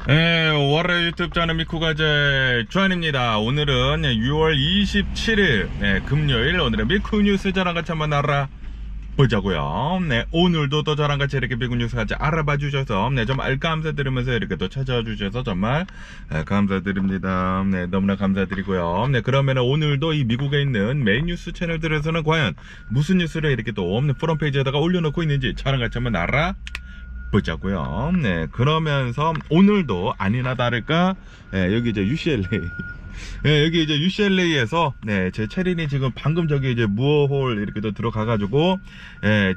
월요일 유튜브 저는 미쿠가제 주한입니다. 오늘은 6월 27일 금요일, 오늘의 미쿠 뉴스 저랑 같이 한번 알아보자고요. 오늘도 또 저랑 같이 이렇게 미쿠 뉴스 같이 알아봐 주셔서 좀 감사드리면서 이렇게 또 찾아와 주셔서 정말 감사드립니다. 너무나 감사드리고요. 그러면 오늘도 이 미국에 있는 메인 뉴스 채널들에서는 과연 무슨 뉴스를 이렇게 또 프론트 페이지에다가 올려놓고 있는지 저랑 같이 한번 보자고요. 그러면서 오늘도 아니나 다를까 여기 이제 UCLA 여기 이제 UCLA에서 제 체린이 지금 방금 저기 이제 무어홀 이렇게 또 들어가가지고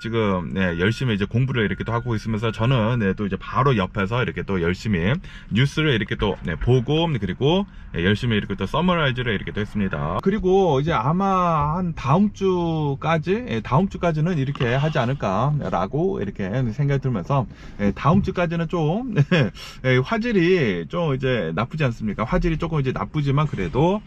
지금 열심히 이제 공부를 이렇게 또 하고 있으면서 저는 또 이제 바로 옆에서 이렇게 또 열심히 뉴스를 이렇게 또 보고, 그리고 열심히 이렇게 또 서머라이즈를 이렇게 또 했습니다. 그리고 이제 아마 한 다음 주까지는 이렇게 하지 않을까라고 이렇게 생각이 들면서 다음 주까지는 좀 화질이 좀 이제 나쁘지 않습니까? 화질이 조금 이제 나쁘지만 그래도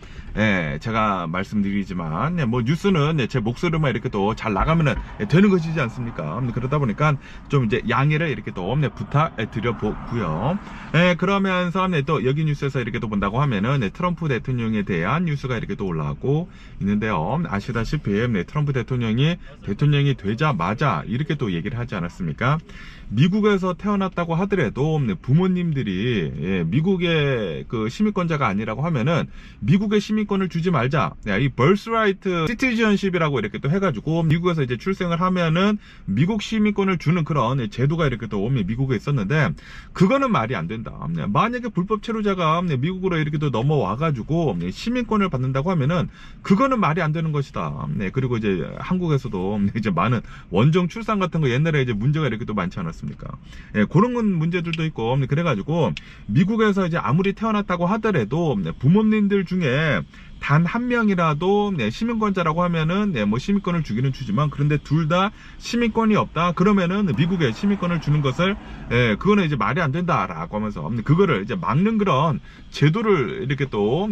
제가 말씀드리지만 뭐 뉴스는 제 목소리만 이렇게 또 잘 나가면은 되는 것이지 않습니까? 그러다 보니까 좀 이제 양해를 이렇게 또 부탁드려 보고요. 그러면서 또 여기 뉴스에서 이렇게 또 본다고 하면은 트럼프 대통령에 대한 뉴스가 이렇게 또 올라오고 있는데요. 아시다시피 트럼프 대통령이 되자마자 이렇게 또 얘기를 하지 않았습니까? 미국에서 태어났다고 하더라도 부모님들이 미국의 그 시민권자가 아니라고 하면은 미국의 시민권을 주지 말자. 이 birthright citizenship이라고 이렇게 또 해가지고 미국에서 이제 출생을 하면은 미국 시민권을 주는 그런 제도가 이렇게 또 미국에 있었는데 그거는 말이 안 된다. 만약에 불법 체류자가 미국으로 이렇게 또 넘어와가지고 시민권을 받는다고 하면은 그거는 말이 안 되는 것이다. 그리고 이제 한국에서도 이제 많은 원정 출산 같은 거 옛날에 이제 문제가 이렇게 또 많지 않았습니까? 그런 건 문제들도 있고 그래가지고 미국에서 이제 아무리 태어났다고 하더라도 부모님들 중에 단 한 명이라도 시민권자라고 하면은 뭐 시민권을 주기는 주지만 그런데 둘 다 시민권이 없다 그러면은 미국에 시민권을 주는 것을 그거는 이제 말이 안 된다라고 하면서 그거를 이제 막는 그런 제도를 이렇게 또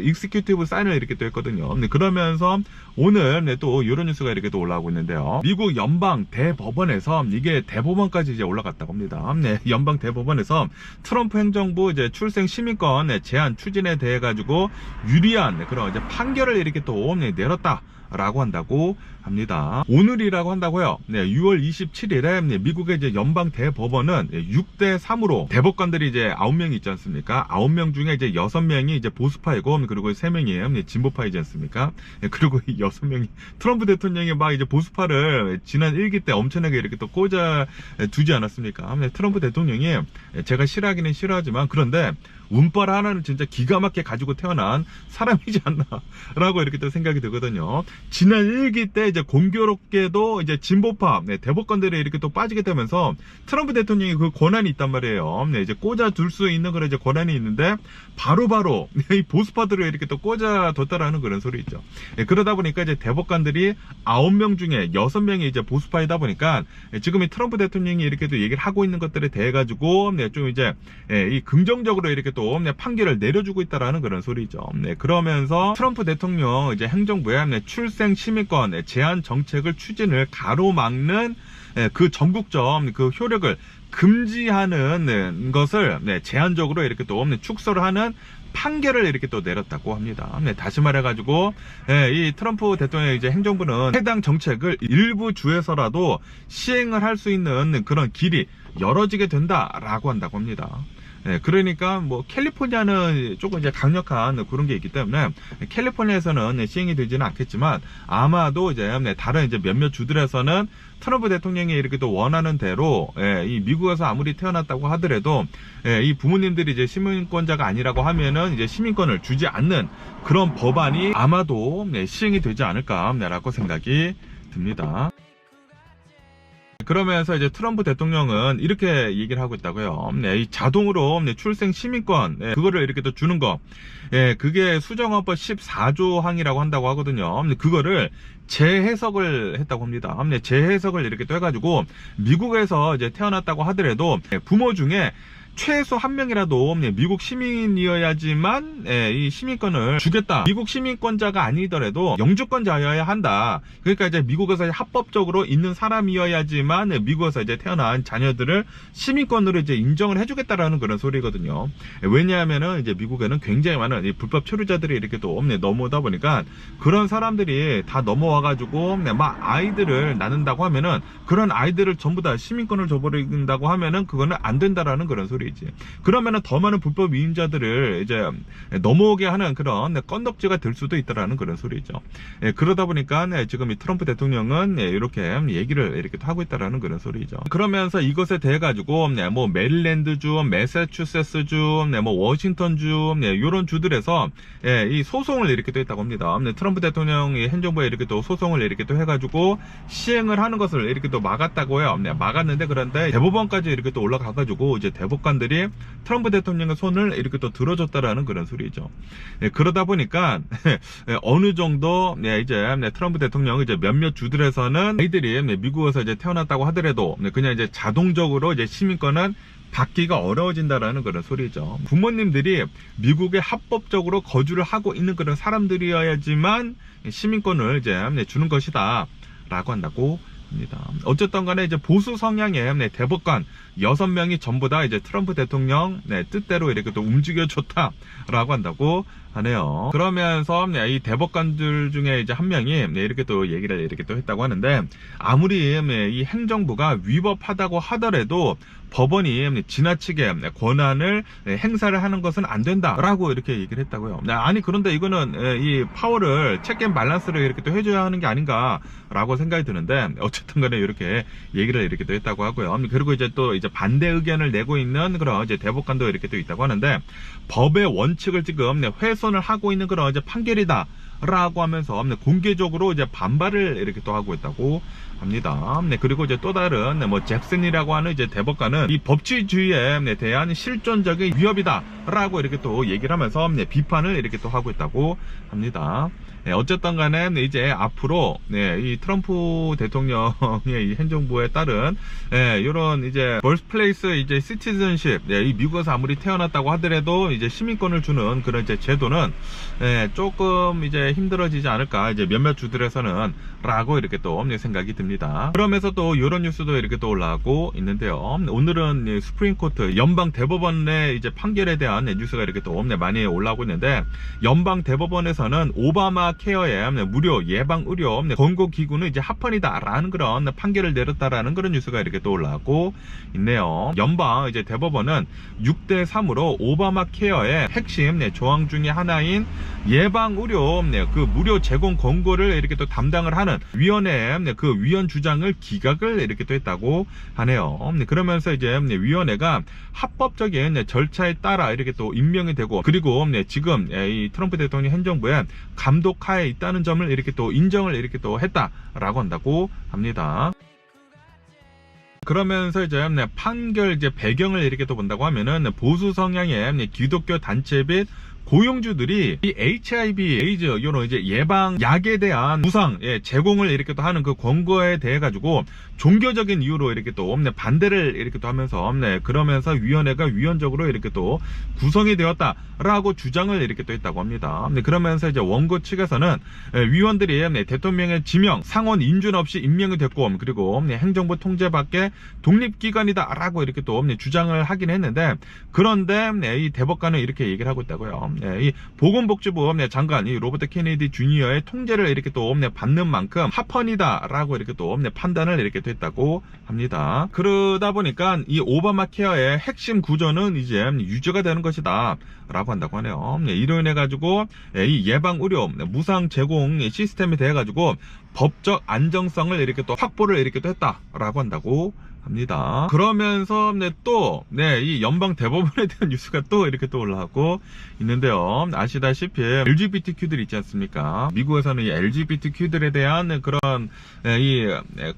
익스큐티브 사인을 이렇게 또 했거든요. 그러면서 오늘 또 이런 뉴스가 이렇게 또 올라오고 있는데요. 미국 연방 대법원에서 이게 대법원까지 이제 올라갔다고 합니다. 연방 대법원에서 트럼프 행정부 이제 출생 시민권 제한 추진에 대해 가지고 유리한 그런 이제 판결을 이렇게 또 내렸다라고 한다고 합니다. 오늘이라고 한다고요. 6월 27일에 미국의 이제 연방 대법원은 6대 3으로 대법관들이 이제 9명이 있지 않습니까? 9명 중에 이제 6명이 이제 보수파이고 그리고 3명이 진보파이지 않습니까? 그리고 이 6명이 트럼프 대통령이 막 이제 보수파를 지난 1기 때 엄청나게 이렇게 또 꽂아 두지 않았습니까? 트럼프 대통령이 제가 싫어하기는 싫어하지만 그런데 운빨 하나는 진짜 기가 막히게 가지고 태어난 사람이지 않나라고 이렇게 또 생각이 들거든요. 지난 1기 때 이제 공교롭게도 이제 진보파 대법관들이 이렇게 또 빠지게 되면서 트럼프 대통령이 그 권한이 있단 말이에요. 이제 꽂아 둘 수 있는 그런 이제 권한이 있는데 바로 이 보수파들을 이렇게 또 꽂아 뒀다라는 그런 소리 있죠. 그러다 보니까 이제 대법관들이 9명 중에 6명이 이제 보수파이다 보니까 지금 이 트럼프 대통령이 이렇게 또 얘기를 하고 있는 것들에 대해 가지고 좀 이제 이 긍정적으로 이렇게 또 판결을 내려주고 있다라는 그런 소리죠. 그러면서 트럼프 대통령 이제 행정부의 출생 시민권 제한 정책을 추진을 가로막는 그 전국적 그 효력을 금지하는 것을 제한적으로 이렇게 또 축소를 하는 판결을 이렇게 또 내렸다고 합니다. 다시 말해가지고 이 트럼프 대통령의 이제 행정부는 해당 정책을 일부 주에서라도 시행을 할 수 있는 그런 길이 열어지게 된다라고 한다고 합니다. 그러니까 뭐 캘리포니아는 조금 이제 강력한 그런 게 있기 때문에 캘리포니아에서는 시행이 되지는 않겠지만 아마도 이제 다른 이제 몇몇 주들에서는 트럼프 대통령이 이렇게 또 원하는 대로 이 미국에서 아무리 태어났다고 하더라도 이 부모님들이 이제 시민권자가 아니라고 하면은 이제 시민권을 주지 않는 그런 법안이 아마도 시행이 되지 않을까라고 생각이 듭니다. 그러면서 이제 트럼프 대통령은 이렇게 얘기를 하고 있다고요. 이 자동으로 출생 시민권 그거를 이렇게 또 주는 거, 그게 수정헌법 14조 항이라고 한다고 하거든요. 그거를 재해석을 했다고 합니다. 재해석을 이렇게 또 해가지고 미국에서 이제 태어났다고 하더라도 부모 중에 최소 한 명이라도 미국 시민이어야지만 이 시민권을 주겠다. 미국 시민권자가 아니더라도 영주권자여야 한다. 그러니까 이제 미국에서 합법적으로 있는 사람이어야지만 미국에서 이제 태어난 자녀들을 시민권으로 이제 인정을 해주겠다라는 그런 소리거든요. 왜냐하면은 이제 미국에는 굉장히 많은 불법 체류자들이 이렇게 또 넘어오다 보니까 그런 사람들이 다 넘어와가지고 막 아이들을 낳는다고 하면은 그런 아이들을 전부 다 시민권을 줘버린다고 하면은 그거는 안 된다라는 그런 소리지. 그러면은 더 많은 불법 이민자들을 이제 넘어오게 하는 그런 건덕지가 될 수도 있다라는 그런 소리죠. 그러다 보니까 지금 이 트럼프 대통령은 이렇게 얘기를 이렇게 하고 있다라는 그런 소리죠. 그러면서 이것에 대해 가지고 뭐 메릴랜드주, 매사추세츠주, 뭐 워싱턴주 이런 주들에서 이 소송을 이렇게 또 했다고 합니다. 트럼프 대통령이 행정부에 이렇게 또 소송을 이렇게 또 해가지고 시행을 하는 것을 이렇게 또 막았다고 해요. 막았는데 그런데 대법원까지 이렇게 또 올라가가지고 이제 대법관들이 트럼프 대통령의 손을 이렇게 또 들어줬다라는 그런 소리죠. 그러다 보니까 어느 정도 이제 트럼프 대통령 이제 몇몇 주들에서는 아이들이 미국에서 이제 태어났다고 하더라도 그냥 이제 자동적으로 이제 시민권은 받기가 어려워진다라는 그런 소리죠. 부모님들이 미국에 합법적으로 거주를 하고 있는 그런 사람들이어야지만 시민권을 이제 주는 것이다 라고 한다고 합니다. 어쨌든 간에 이제 보수 성향의 대법관 6명이 전부 다 이제 트럼프 대통령 뜻대로 이렇게 또 움직여줬다라고 한다고 하네요. 그러면서 이 대법관들 중에 이제 한 명이 이렇게 또 얘기를 이렇게 또 했다고 하는데, 아무리 이 행정부가 위법하다고 하더라도 법원이 지나치게 권한을 행사를 하는 것은 안 된다라고 이렇게 얘기를 했다고요. 아니 그런데 이거는 이 파워를 체크앤 밸런스를 이렇게 또 해줘야 하는 게 아닌가라고 생각이 드는데, 어쨌든 간에 이렇게 얘기를 이렇게 또 했다고 하고요. 그리고 이제 또 이제 반대 의견을 내고 있는 그런 이제 대법관도 이렇게 또 있다고 하는데, 법의 원칙을 지금 훼손을 하고 있는 그런 이제 판결이다 라고 하면서 공개적으로 이제 반발을 이렇게 또 하고 있다고 합니다. 그리고 이제 또 다른 뭐 잭슨이라고 하는 이제 대법관은 이 법치주의에 대한 실존적인 위협이다 라고 이렇게 또 얘기를 하면서 비판을 이렇게 또 하고 있다고 합니다. 어쨌든 간에 이제 앞으로 이 트럼프 대통령의 이 행정부에 따른 이런 이제 birthplace 이제 citizenship, 이 미국에서 아무리 태어났다고 하더라도 이제 시민권을 주는 그런 이제 제도는 조금 이제 힘들어지지 않을까, 이제 몇몇 주들에서는 라고 이렇게 또 생각이 듭니다. 그러면서 또 이런 뉴스도 이렇게 또 올라오고 있는데요. 오늘은 수프림 코트 연방 대법원의 이제 판결에 대한 뉴스가 이렇게 또 많이 올라오고 있는데, 연방 대법원에서는 오바마 케어의 무료 예방 의료 권고 기구는 이제 합헌이다라는 그런 판결을 내렸다라는 그런 뉴스가 이렇게 또 올라오고 있네요. 연방 이제 대법원은 6대3으로 오바마 케어의 핵심 조항 중에 하나인 예방 의료 그 무료 제공 권고를 이렇게 또 담당을 하는 위원회 그 위원 주장을 기각을 이렇게 또 했다고 하네요. 그러면서 이제 위원회가 합법적인 절차에 따라 이렇게 또 임명이 되고, 그리고 지금 이 트럼프 대통령 행정부에 감독하에 있다는 점을 이렇게 또 인정을 이렇게 또 했다라고 한다고 합니다. 그러면서 이제 판결 이제 배경을 이렇게 또 본다고 하면은, 보수 성향의 기독교 단체 및 고용주들이 이 HIV, 에이즈 이런 이제 예방 약에 대한 무상 제공을 이렇게 또 하는 그 권고에 대해 가지고 종교적인 이유로 이렇게 또 반대를 이렇게 또 하면서 그러면서 위원회가 위헌적으로 이렇게 또 구성이 되었다라고 주장을 이렇게 또 했다고 합니다. 그러면서 이제 원고 측에서는 위원들이 대통령의 지명, 상원 인준 없이 임명이 됐고, 그리고 행정부 통제 밖에 독립기관이다라고 이렇게 또 주장을 하긴 했는데, 그런데 이 대법관은 이렇게 얘기를 하고 있다고요. 이 보건복지부 장관 이 로버트 케네디 주니어의 통제를 이렇게 또 받는 만큼 합헌이다라고 이렇게 또 판단을 이렇게 또 했다고 합니다. 그러다 보니까 이 오바마 케어의 핵심 구조는 이제 유지가 되는 것이다 라고 한다고 하네요. 이로 인해 가지고 이 예방 의료 무상 제공 시스템에 대해 가지고 법적 안정성을 이렇게 또 확보를 이렇게 또 했다라고 한다고 합니다. 그러면서 또 이 연방 대법원에 대한 뉴스가 또 이렇게 또 올라오고 있는데요. 아시다시피 LGBTQ들 있지 않습니까? 미국에서는 이 LGBTQ들에 대한 그런 이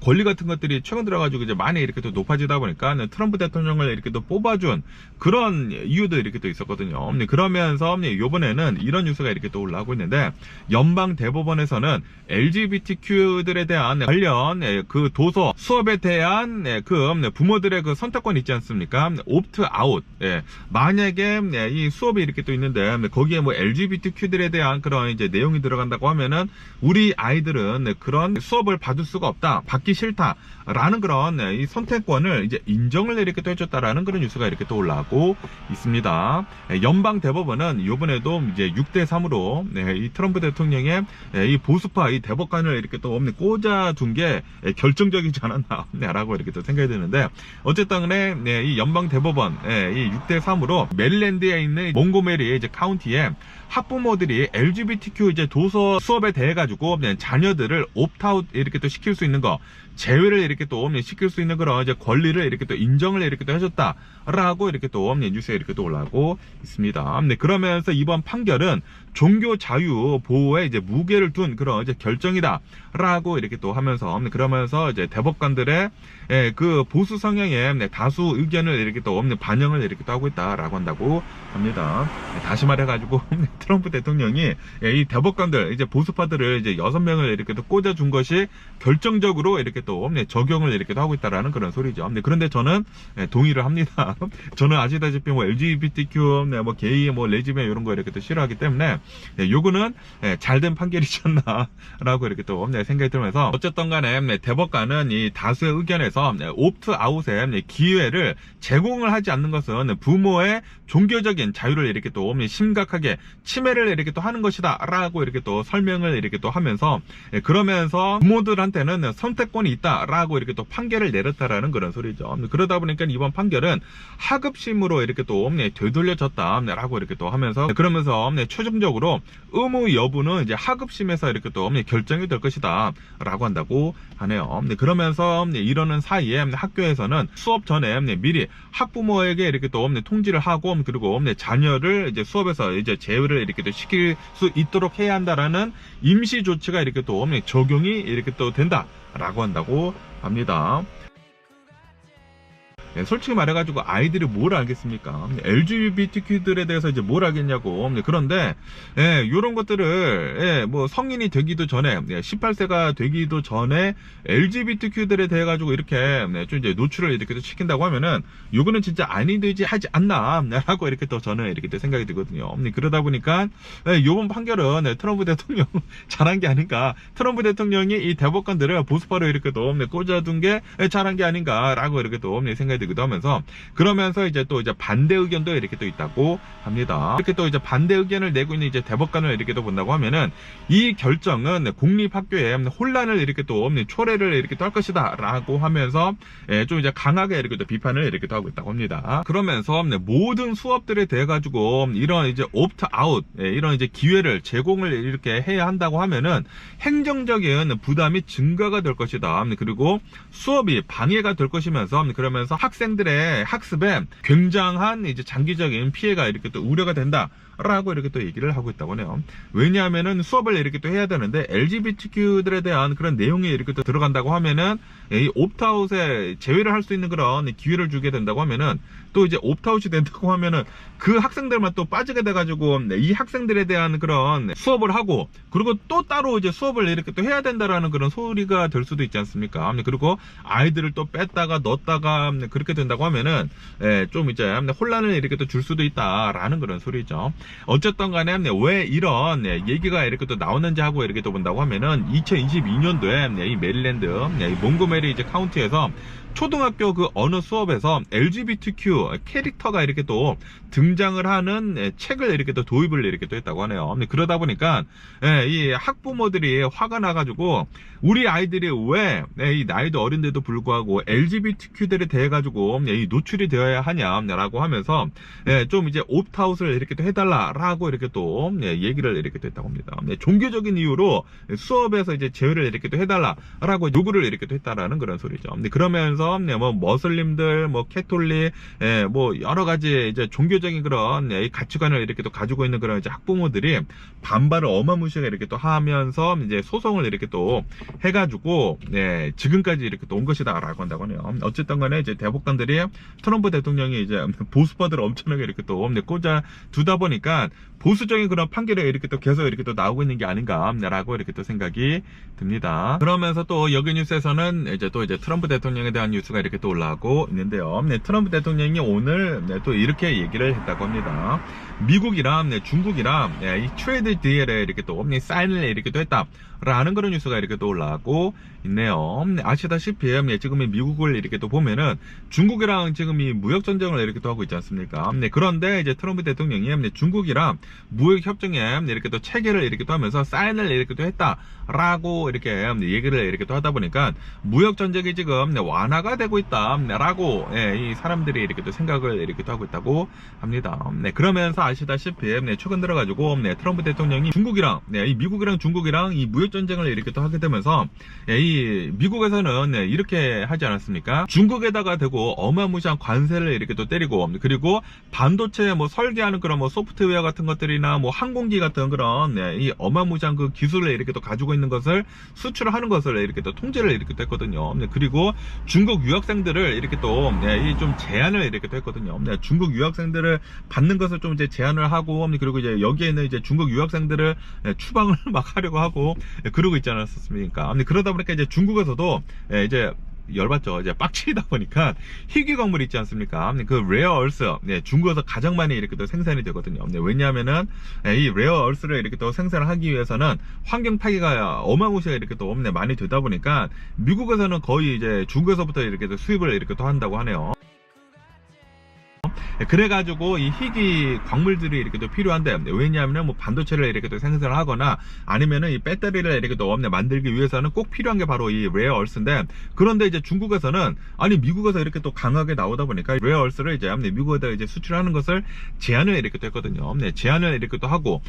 권리 같은 것들이 최근 들어가지고 이제 많이 이렇게 또 높아지다 보니까 트럼프 대통령을 이렇게 또 뽑아준 그런 이유도 이렇게 또 있었거든요. 그러면서 이번에는 이런 뉴스가 이렇게 또 올라오고 있는데, 연방 대법원에서는 LGBTQ들에 대한 관련 그 도서 수업에 대한 그 부모들의 그 선택권 있지 않습니까? 옵트 아웃. 예. 만약에 이 수업이 이렇게 또 있는데 거기에 뭐 LGBTQ들에 대한 그런 이제 내용이 들어간다고 하면은 우리 아이들은 그런 수업을 받을 수가 없다, 받기 싫다라는 그런 이 선택권을 이제 인정을 이렇게 또 해줬다라는 그런 뉴스가 이렇게 또 올라오고 있습니다. 연방 대법원은 이번에도 이제 6대3으로 이 트럼프 대통령의 이 보수파 이 대법관을 이렇게 또 꽂아둔 게 결정적이지 않았나라고 이렇게 또 생각이 드는데, 어쨌든 간에 이 연방 대법원 이 6대3으로 메릴랜드에 있는 몽고메리 이제 카운티에 학부모들이 LGBTQ 이제 도서 수업에 대해 가지고 자녀들을 옵트아웃 이렇게 또 시킬 수 있는 거, 제외를 이렇게 또 시킬 수 있는 그런 이제 권리를 이렇게 또 인정을 이렇게 또 해줬다라고 이렇게 또 뉴스에 이렇게 또 올라오고 있습니다. 그러면서 이번 판결은 종교 자유 보호에 이제 무게를 둔 그런 이제 결정이다라고 이렇게 또 하면서, 그러면서 이제 대법관들의 그 보수 성향의 다수 의견을 이렇게 또 반영을 이렇게 또 하고 있다라고 한다고 합니다. 다시 말해가지고 트럼프 대통령이 이 대법관들 이제 보수파들을 이제 6명을 이렇게 또 꽂아준 것이 결정적으로 이렇게 또 적용을 이렇게 또 하고 있다라는 그런 소리죠. 그런데 저는 동의를 합니다. 저는 아시다시피 뭐 LGBTQ, 뭐 게이, 뭐 레즈비언 이런 거 이렇게 또 싫어하기 때문에 요거는 잘된 판결이지 않나라고 이렇게 또 생각이 들면서, 어쨌든 간에 대법관은 이 다수의 의견에서 옵트아웃의 기회를 제공을 하지 않는 것은 부모의 종교적인 자유를 이렇게 또 심각하게 침해를 이렇게 또 하는 것이다 라고 이렇게 또 설명을 이렇게 또 하면서, 그러면서 부모들한테는 선택권이 있다라고 이렇게 또 판결을 내렸다라는 그런 소리죠. 그러다 보니까 이번 판결은 하급심으로 이렇게 또 되돌려졌다라고 이렇게 또 하면서, 그러면서 최종적으로 의무 여부는 이제 하급심에서 이렇게 또 결정이 될 것이다 라고 한다고 하네요. 그러면서 이러는 사이에 학교에서는 수업 전에 미리 학부모에게 이렇게 또 통지를 하고, 그리고 자녀를 이제 수업에서 이제 제외를 이렇게 또 시킬 수 있도록 해야 한다라는 임시 조치가 이렇게 또 적용이 이렇게 또 된다라고 한다고 합니다. 솔직히 말해가지고 아이들이 뭘 알겠습니까? LGBTQ들에 대해서 이제 뭘 알겠냐고. 그런데 이런 것들을 뭐 성인이 되기도 전에 18세가 되기도 전에 LGBTQ들에 대해 가지고 이렇게 좀 이제 노출을 이렇게 시킨다고 하면은 이거는 진짜 아니 되지 하지 않나라고 이렇게 또 저는 이렇게 또 생각이 들거든요. 그러다 보니까 이번 판결은 트럼프 대통령 잘한 게 아닌가, 트럼프 대통령이 이 대법관들을 보수파로 이렇게 또 꽂아둔 게 잘한 게 아닌가라고 이렇게 또 생각이 들기도 하면서, 그러면서 이제 또 이제 반대 의견도 이렇게 또 있다고 합니다. 이렇게 또 이제 반대 의견을 내고 있는 이제 대법관을 이렇게 또 본다고 하면은 이 결정은 공립학교에 혼란을 이렇게 또 초래를 이렇게 또 할 것이다라고 하면서 좀 이제 강하게 이렇게 또 비판을 이렇게 또 하고 있다고 합니다. 그러면서 모든 수업들에 대해 가지고 이런 이제 옵트아웃 이런 이제 기회를 제공을 이렇게 해야 한다고 하면은 행정적인 부담이 증가가 될 것이다. 그리고 수업이 방해가 될 것이면서, 그러면서 학생들의 학습에 굉장한 이제 장기적인 피해가 이렇게 또 우려가 된다라고 이렇게 또 얘기를 하고 있다고 하네요. 왜냐하면은 수업을 이렇게 또 해야 되는데 LGBTQ들에 대한 그런 내용이 이렇게 또 들어간다고 하면은 이 옵트아웃에 제외를 할 수 있는 그런 기회를 주게 된다고 하면은, 또 이제 옵트아웃이 된다고 하면은 그 학생들만 또 빠지게 돼가지고 이 학생들에 대한 그런 수업을 하고, 그리고 또 따로 이제 수업을 이렇게 또 해야 된다라는 그런 소리가 될 수도 있지 않습니까? 그리고 아이들을 또 뺐다가 넣었다가 그렇게 된다고 하면은 좀 이제 혼란을 이렇게 또 줄 수도 있다라는 그런 소리죠. 어쨌든 간에 왜 이런 얘기가 이렇게 또 나오는지 하고 이렇게 또 본다고 하면은 2022년도에 이 메릴랜드 이 몽고메리 이제 카운티에서 초등학교 그 언어 수업에서 LGBTQ 캐릭터가 이렇게 또 등장을 하는 책을 이렇게 또 도입을 이렇게 또 했다고 하네요. 그러다 보니까 이 학부모들이 화가 나가지고 우리 아이들이 왜 이 나이도 어린데도 불구하고 LGBTQ들에 대해 가지고 이 노출이 되어야 하냐라고 하면서 좀 이제 옵트아웃을 이렇게 또 해달라라고 이렇게 또 얘기를 이렇게 또 했다고 합니다. 종교적인 이유로 수업에서 이제 제외를 이렇게 또 해달라라고 요구를 이렇게 또 했다라는 그런 소리죠. 그러면서 뭐 머슬림들, 뭐 캐톨릭, 뭐 여러 가지 이제 종교적인 그런 가치관을 이렇게 또 가지고 있는 그런 이제 학부모들이 반발을 어마무시하게 이렇게 또 하면서 이제 소송을 이렇게 또 해가지고 지금까지 이렇게 또 온 것이다라고 한다고 하네요. 어쨌든 간에 이제 대법관들이 트럼프 대통령이 이제 보수파들을 엄청나게 이렇게 또 꽂아 두다 보니까 보수적인 그런 판결이 이렇게 또 계속 이렇게 또 나오고 있는 게 아닌가라고 이렇게 또 생각이 듭니다. 그러면서 또 여기 뉴스에서는 이제 또 이제 트럼프 대통령에 대한 뉴스가 이렇게 또 올라오고 있는데요. 트럼프 대통령이 오늘 또 이렇게 얘기를 했다고 합니다. 미국이랑 중국이랑 이 트레이드 딜에 이렇게 또 사인을 이렇게 또 했다라는 그런 뉴스가 이렇게 또 올라오고 있네요. 아시다시피 지금 미국을 이렇게 또 보면은 중국이랑 지금 이 무역 전쟁을 이렇게 또 하고 있지 않습니까? 그런데 이제 트럼프 대통령이 중국이랑 무역 협정에 이렇게 또 체결을 이렇게 또 하면서 사인을 이렇게 또 했다라고 이렇게 얘기를 이렇게 또 하다 보니까 무역 전쟁이 지금 완화가 되고 있다라고 이 사람들이 이렇게 또 생각을 이렇게 또 하고 있다고 합니다. 그러면서 아시다시피 최근 들어가지고 트럼프 대통령이 중국이랑 이 미국이랑 중국이랑 이 무역 전쟁을 이렇게 또 하게 되면서 이 미국에서는 이렇게 하지 않았습니까? 중국에다가 대고 어마무시한 관세를 이렇게 또 때리고, 그리고 반도체 설계하는 그런 소프트웨어 같은 것들이나 항공기 같은 그런 이 어마무시한 그 기술을 이렇게 또 가지고 있는 것을 수출하는 것을 이렇게 또 통제를 이렇게 또 했거든요. 그리고 중국 유학생들을 이렇게 또 좀 제한을 이렇게 또 했거든요. 중국 유학생들을 받는 것을 좀 이제 제한을 하고, 그리고 이제 여기에는 이제 중국 유학생들을 추방을 막 하려고 하고 그러고 있지 않았습니까? 그러다 보니까 이제 중국에서도 이제 열받죠. 이제 빡치다 보니까 희귀 광물 있지 않습니까? 그 레어 얼스, 중국에서 가장 많이 이렇게 또 생산이 되거든요. 왜냐하면은 이 레어 얼스를 이렇게 또 생산을 하기 위해서는 환경 파괴가 어마무시하게 이렇게 또 많이 되다 보니까 미국에서는 거의 이제 중국에서부터 이렇게 또 수입을 이렇게 또 한다고 하네요. 그래가지고 이 희귀 광물들이 이렇게 또 필요한데, 왜냐하면 반도체를 이렇게 또 생산을 하거나 아니면은 이 배터리를 이렇게 또 만들기 위해서는 꼭 필요한 게 바로 이 레어 얼스인데, 그런데 이제 중국에서는 아니 미국에서 이렇게 또 강하게 나오다 보니까 레어 얼스를 이제 미국에다 이제 수출하는 것을 제한을 이렇게 또 했거든요. 제한을 이렇게 또 하고,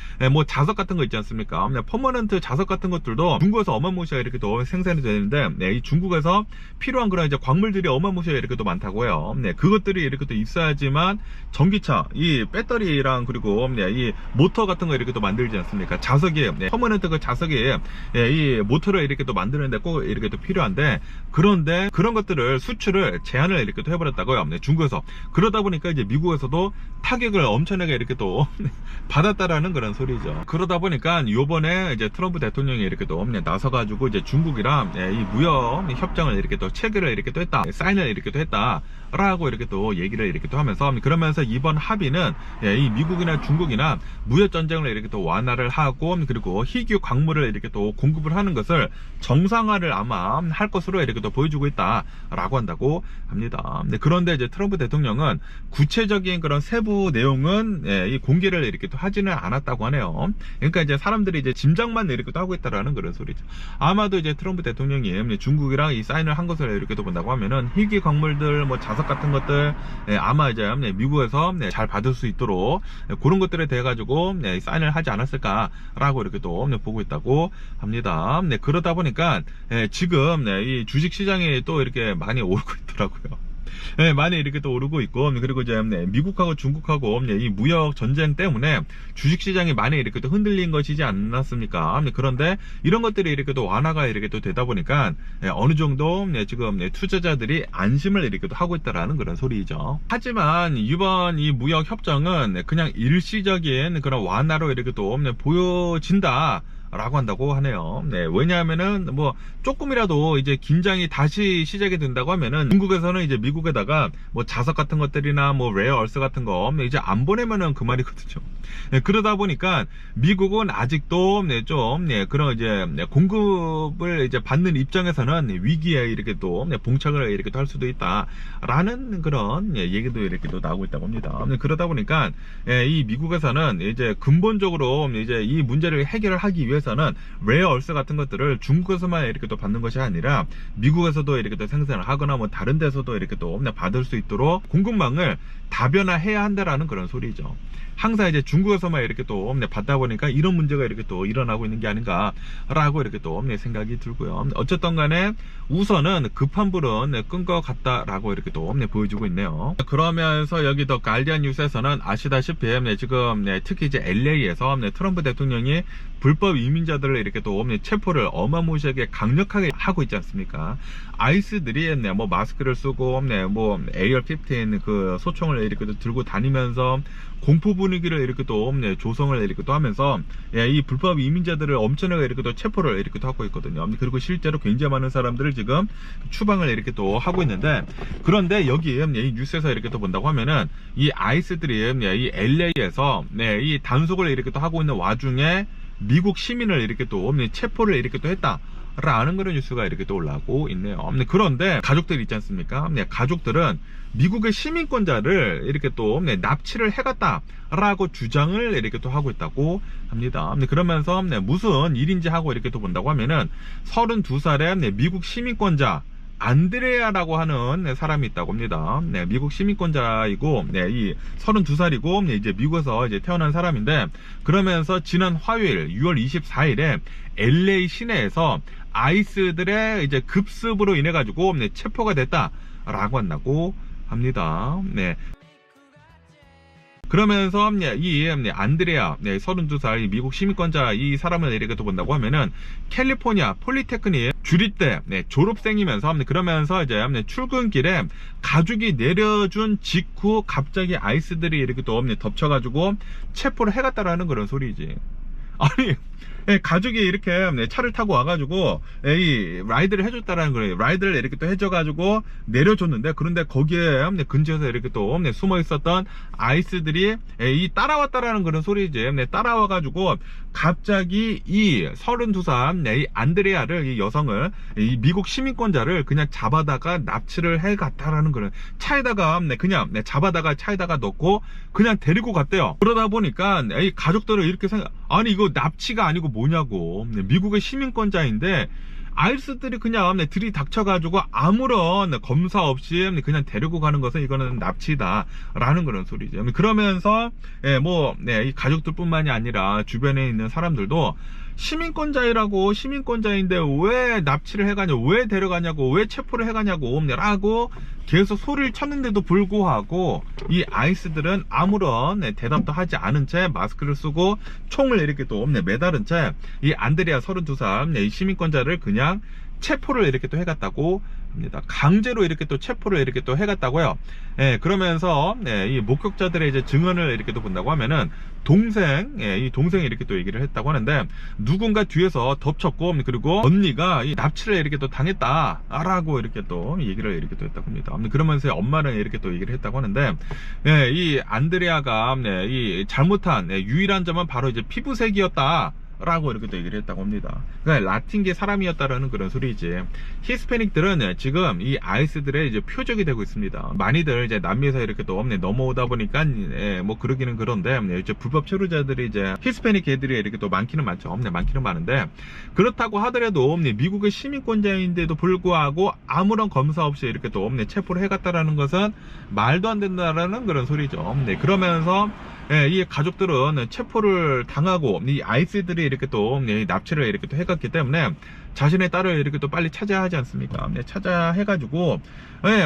자석 같은 거 있지 않습니까? 퍼머넌트 자석 같은 것들도 중국에서 어마무시하게 이렇게 또 생산이 되는데, 이 중국에서 필요한 그런 이제 광물들이 어마무시하게 이렇게 또 많다고요. 그것들이 이렇게 또 있어야지만 전기차, 이 배터리랑 그리고 이 모터 같은 거 이렇게 또 만들지 않습니까? 자석이, 퍼머넌트 그 자석이 이 모터를 이렇게 또 만드는데 꼭 이렇게 또 필요한데, 그런데 그런 것들을 수출을 제한을 이렇게 또 해버렸다고요. 중국에서. 그러다 보니까 이제 미국에서도 타격을 엄청나게 이렇게 또 받았다라는 그런 소리죠. 그러다 보니까 요번에 이제 트럼프 대통령이 이렇게 또 나서가지고 이제 중국이랑 이 무역 협정을 이렇게 또 체결을 이렇게 또 했다, 사인을 이렇게 또 했다라고 이렇게 또 얘기를 이렇게 또 하면서, 그러면서 이번 합의는 이 미국이나 중국이나 무역 전쟁을 이렇게 또 완화를 하고, 그리고 희귀 광물을 이렇게 또 공급을 하는 것을 정상화를 아마 할 것으로 이렇게 또 보여주고 있다라고 한다고 합니다. 그런데 이제 트럼프 대통령은 구체적인 그런 세부 내용은 이 공개를 이렇게 또 하지는 않았다고 하네요. 그러니까 이제 사람들이 이제 짐작만 이렇게 또 하고 있다라는 그런 소리죠. 아마도 이제 트럼프 대통령이 중국이랑 이 사인을 한 것을 이렇게 또 본다고 하면은 희귀 광물들, 자석 같은 것들 아마 이제 미국에서 잘 받을 수 있도록 그런 것들에 대해 가지고 사인을 하지 않았을까라고 이렇게 또 보고 있다고 합니다. 그러다 보니까 지금 이 주식 시장이 또 이렇게 많이 오르고 있더라고요. 많이 이렇게 또 오르고 있고, 그리고 이제 미국하고 중국하고 이 무역 전쟁 때문에 주식시장이 많이 이렇게 또 흔들린 것이지 않았습니까? 그런데 이런 것들이 이렇게 또 완화가 이렇게 또 되다 보니까 어느 정도 지금 투자자들이 안심을 이렇게 또 하고 있다라는 그런 소리죠. 하지만 이번 이 무역 협정은 그냥 일시적인 그런 완화로 이렇게 또 보여진다 라고 한다고 하네요. 왜냐하면은 조금이라도 이제 긴장이 다시 시작이 된다고 하면은 중국에서는 이제 미국에다가 자석 같은 것들이나 레어 얼스 같은 거 이제 안 보내면은 그 말이거든요. 그러다 보니까 미국은 아직도 좀 그런 이제 공급을 이제 받는 입장에서는 위기에 이렇게 또 봉착을 이렇게 또 할 수도 있다라는 그런 얘기도 이렇게 또 나오고 있다고 합니다. 그러다 보니까 이 미국에서는 이제 근본적으로 이제 이 문제를 해결을 하기 위해서는 레어 얼스 같은 것들을 중국에서만 이렇게 또 받는 것이 아니라 미국에서도 이렇게 또 생산을 하거나 다른 데서도 이렇게 또 받을 수 있도록 공급망을 다변화해야 한다라는 그런 소리죠. 항상 이제 중국에서만 이렇게 또 받다 보니까 이런 문제가 이렇게 또 일어나고 있는 게 아닌가라고 이렇게 또 생각이 들고요. 어쨌든 간에 우선은 급한 불은 끈 것 같다라고 이렇게 또 보여주고 있네요. 그러면서 여기 더 가디언 뉴스에서는 아시다시피 지금 특히 이제 LA에서 트럼프 대통령이 불법 이민자들을 이렇게 또 체포를 어마무시하게 강력하게 하고 있지 않습니까? 아이스들이 뭐 마스크를 쓰고 뭐 AR-15 그 소총을 이렇게 또 들고 다니면서 공포 분위기를 이렇게 또 조성을 이렇게 또 하면서 이 불법 이민자들을 엄청나게 이렇게 또 체포를 이렇게 또 하고 있거든요. 그리고 실제로 굉장히 많은 사람들을 지금 추방을 이렇게 또 하고 있는데, 그런데 여기 이 뉴스에서 이렇게 또 본다고 하면은 이 아이스들이 이 LA에서 이 단속을 이렇게 또 하고 있는 와중에 미국 시민을 이렇게 또 체포를 이렇게 또 했다 라는 그런 뉴스가 이렇게 또 올라오고 있네요. 그런데 가족들 있지 않습니까? 가족들은 미국의 시민권자를 이렇게 또 납치를 해갔다 라고 주장을 이렇게 또 하고 있다고 합니다. 그러면서 무슨 일인지 하고 이렇게 또 본다고 하면은 32살의 미국 시민권자 안드레아라고 하는 사람이 있다고 합니다. 미국 시민권자이고, 이 32살이고, 이제 미국에서 이제 태어난 사람인데, 그러면서 지난 화요일 6월 24일에 LA 시내에서 아이스들의 이제 급습으로 인해 가지고 체포가 됐다라고 한다고 합니다. 그러면서 이 안드레아 32살 미국 시민권자 이 사람을 이렇게 또 본다고 하면은 캘리포니아 폴리테크닉 주립대 졸업생이면서 그러면서 이제 출근길에 가족이 내려준 직후 갑자기 아이스들이 이렇게 또 덮쳐가지고 체포를 해갔다라는 그런 소리지. 아니 가족이 이렇게 차를 타고 와가지고 이 라이드를 해줬다라는 거예요. 라이드를 이렇게 또 해줘가지고 내려줬는데, 그런데 거기에 근처에서 이렇게 또 숨어 있었던 아이스들이 이 따라왔다라는 그런 소리지. 따라와가지고 갑자기 이 32살 이 안드레아를, 이 여성을, 이 미국 시민권자를 그냥 잡아다가 납치를 해갔다라는 그런, 차에다가 그냥 잡아다가 차에다가 넣고 그냥 데리고 갔대요. 그러다 보니까 이 가족들은 이렇게 생각, 아니 이거 납치가 아니고 뭐냐고. 미국의 시민권자인데 아이스들이 그냥 들이닥쳐가지고 아무런 검사 없이 그냥 데리고 가는 것은 이거는 납치다 라는 그런 소리죠. 그러면서 이 가족들뿐만이 아니라 주변에 있는 사람들도 시민권자이라고, 시민권자인데 왜 납치를 해가냐고, 왜 데려가냐고, 왜 체포를 해가냐고 라고 계속 소리를 쳤는데도 불구하고 이 아이스들은 아무런 대답도 하지 않은 채 마스크를 쓰고 총을 이렇게 또 매다른 채 이 안드레아 32살 이 시민권자를 그냥 체포를 이렇게 또 해갔다고 합니다. 강제로 이렇게 또 체포를 이렇게 또 해갔다고요. 그러면서 이 목격자들의 이제 증언을 이렇게 또 본다고 하면은 이 동생이 이렇게 또 얘기를 했다고 하는데, 누군가 뒤에서 덮쳤고, 그리고 언니가 이 납치를 이렇게 또 당했다라고 이렇게 또 얘기를 이렇게 또 했다고 합니다. 그러면서 엄마는 이렇게 또 얘기를 했다고 하는데, 이 안드레아가 이 잘못한 유일한 점은 바로 이제 피부색이었다 라고 이렇게 또 얘기를 했다고 합니다. 그러니까 라틴계 사람이었다라는 그런 소리지. 히스패닉들은 지금 이 아이스들의 이제 표적이 되고 있습니다. 많이들 이제 남미에서 이렇게 또 넘어오다 보니까 뭐 그러기는 그런데 이제 불법 체류자들이 이제 히스패닉 애들이 이렇게 또 많기는 많죠. 많기는 많은데, 그렇다고 하더라도 미국의 시민권자인데도 불구하고 아무런 검사 없이 이렇게 또 체포를 해갔다라는 것은 말도 안 된다라는 그런 소리죠. 그러면서 이 가족들은 체포를 당하고 이 아이스들이 이렇게 또 납치를 이렇게 또 해갔기 때문에 자신의 딸을 이렇게 또 빨리 찾아야 하지 않습니까? 찾아 해가지고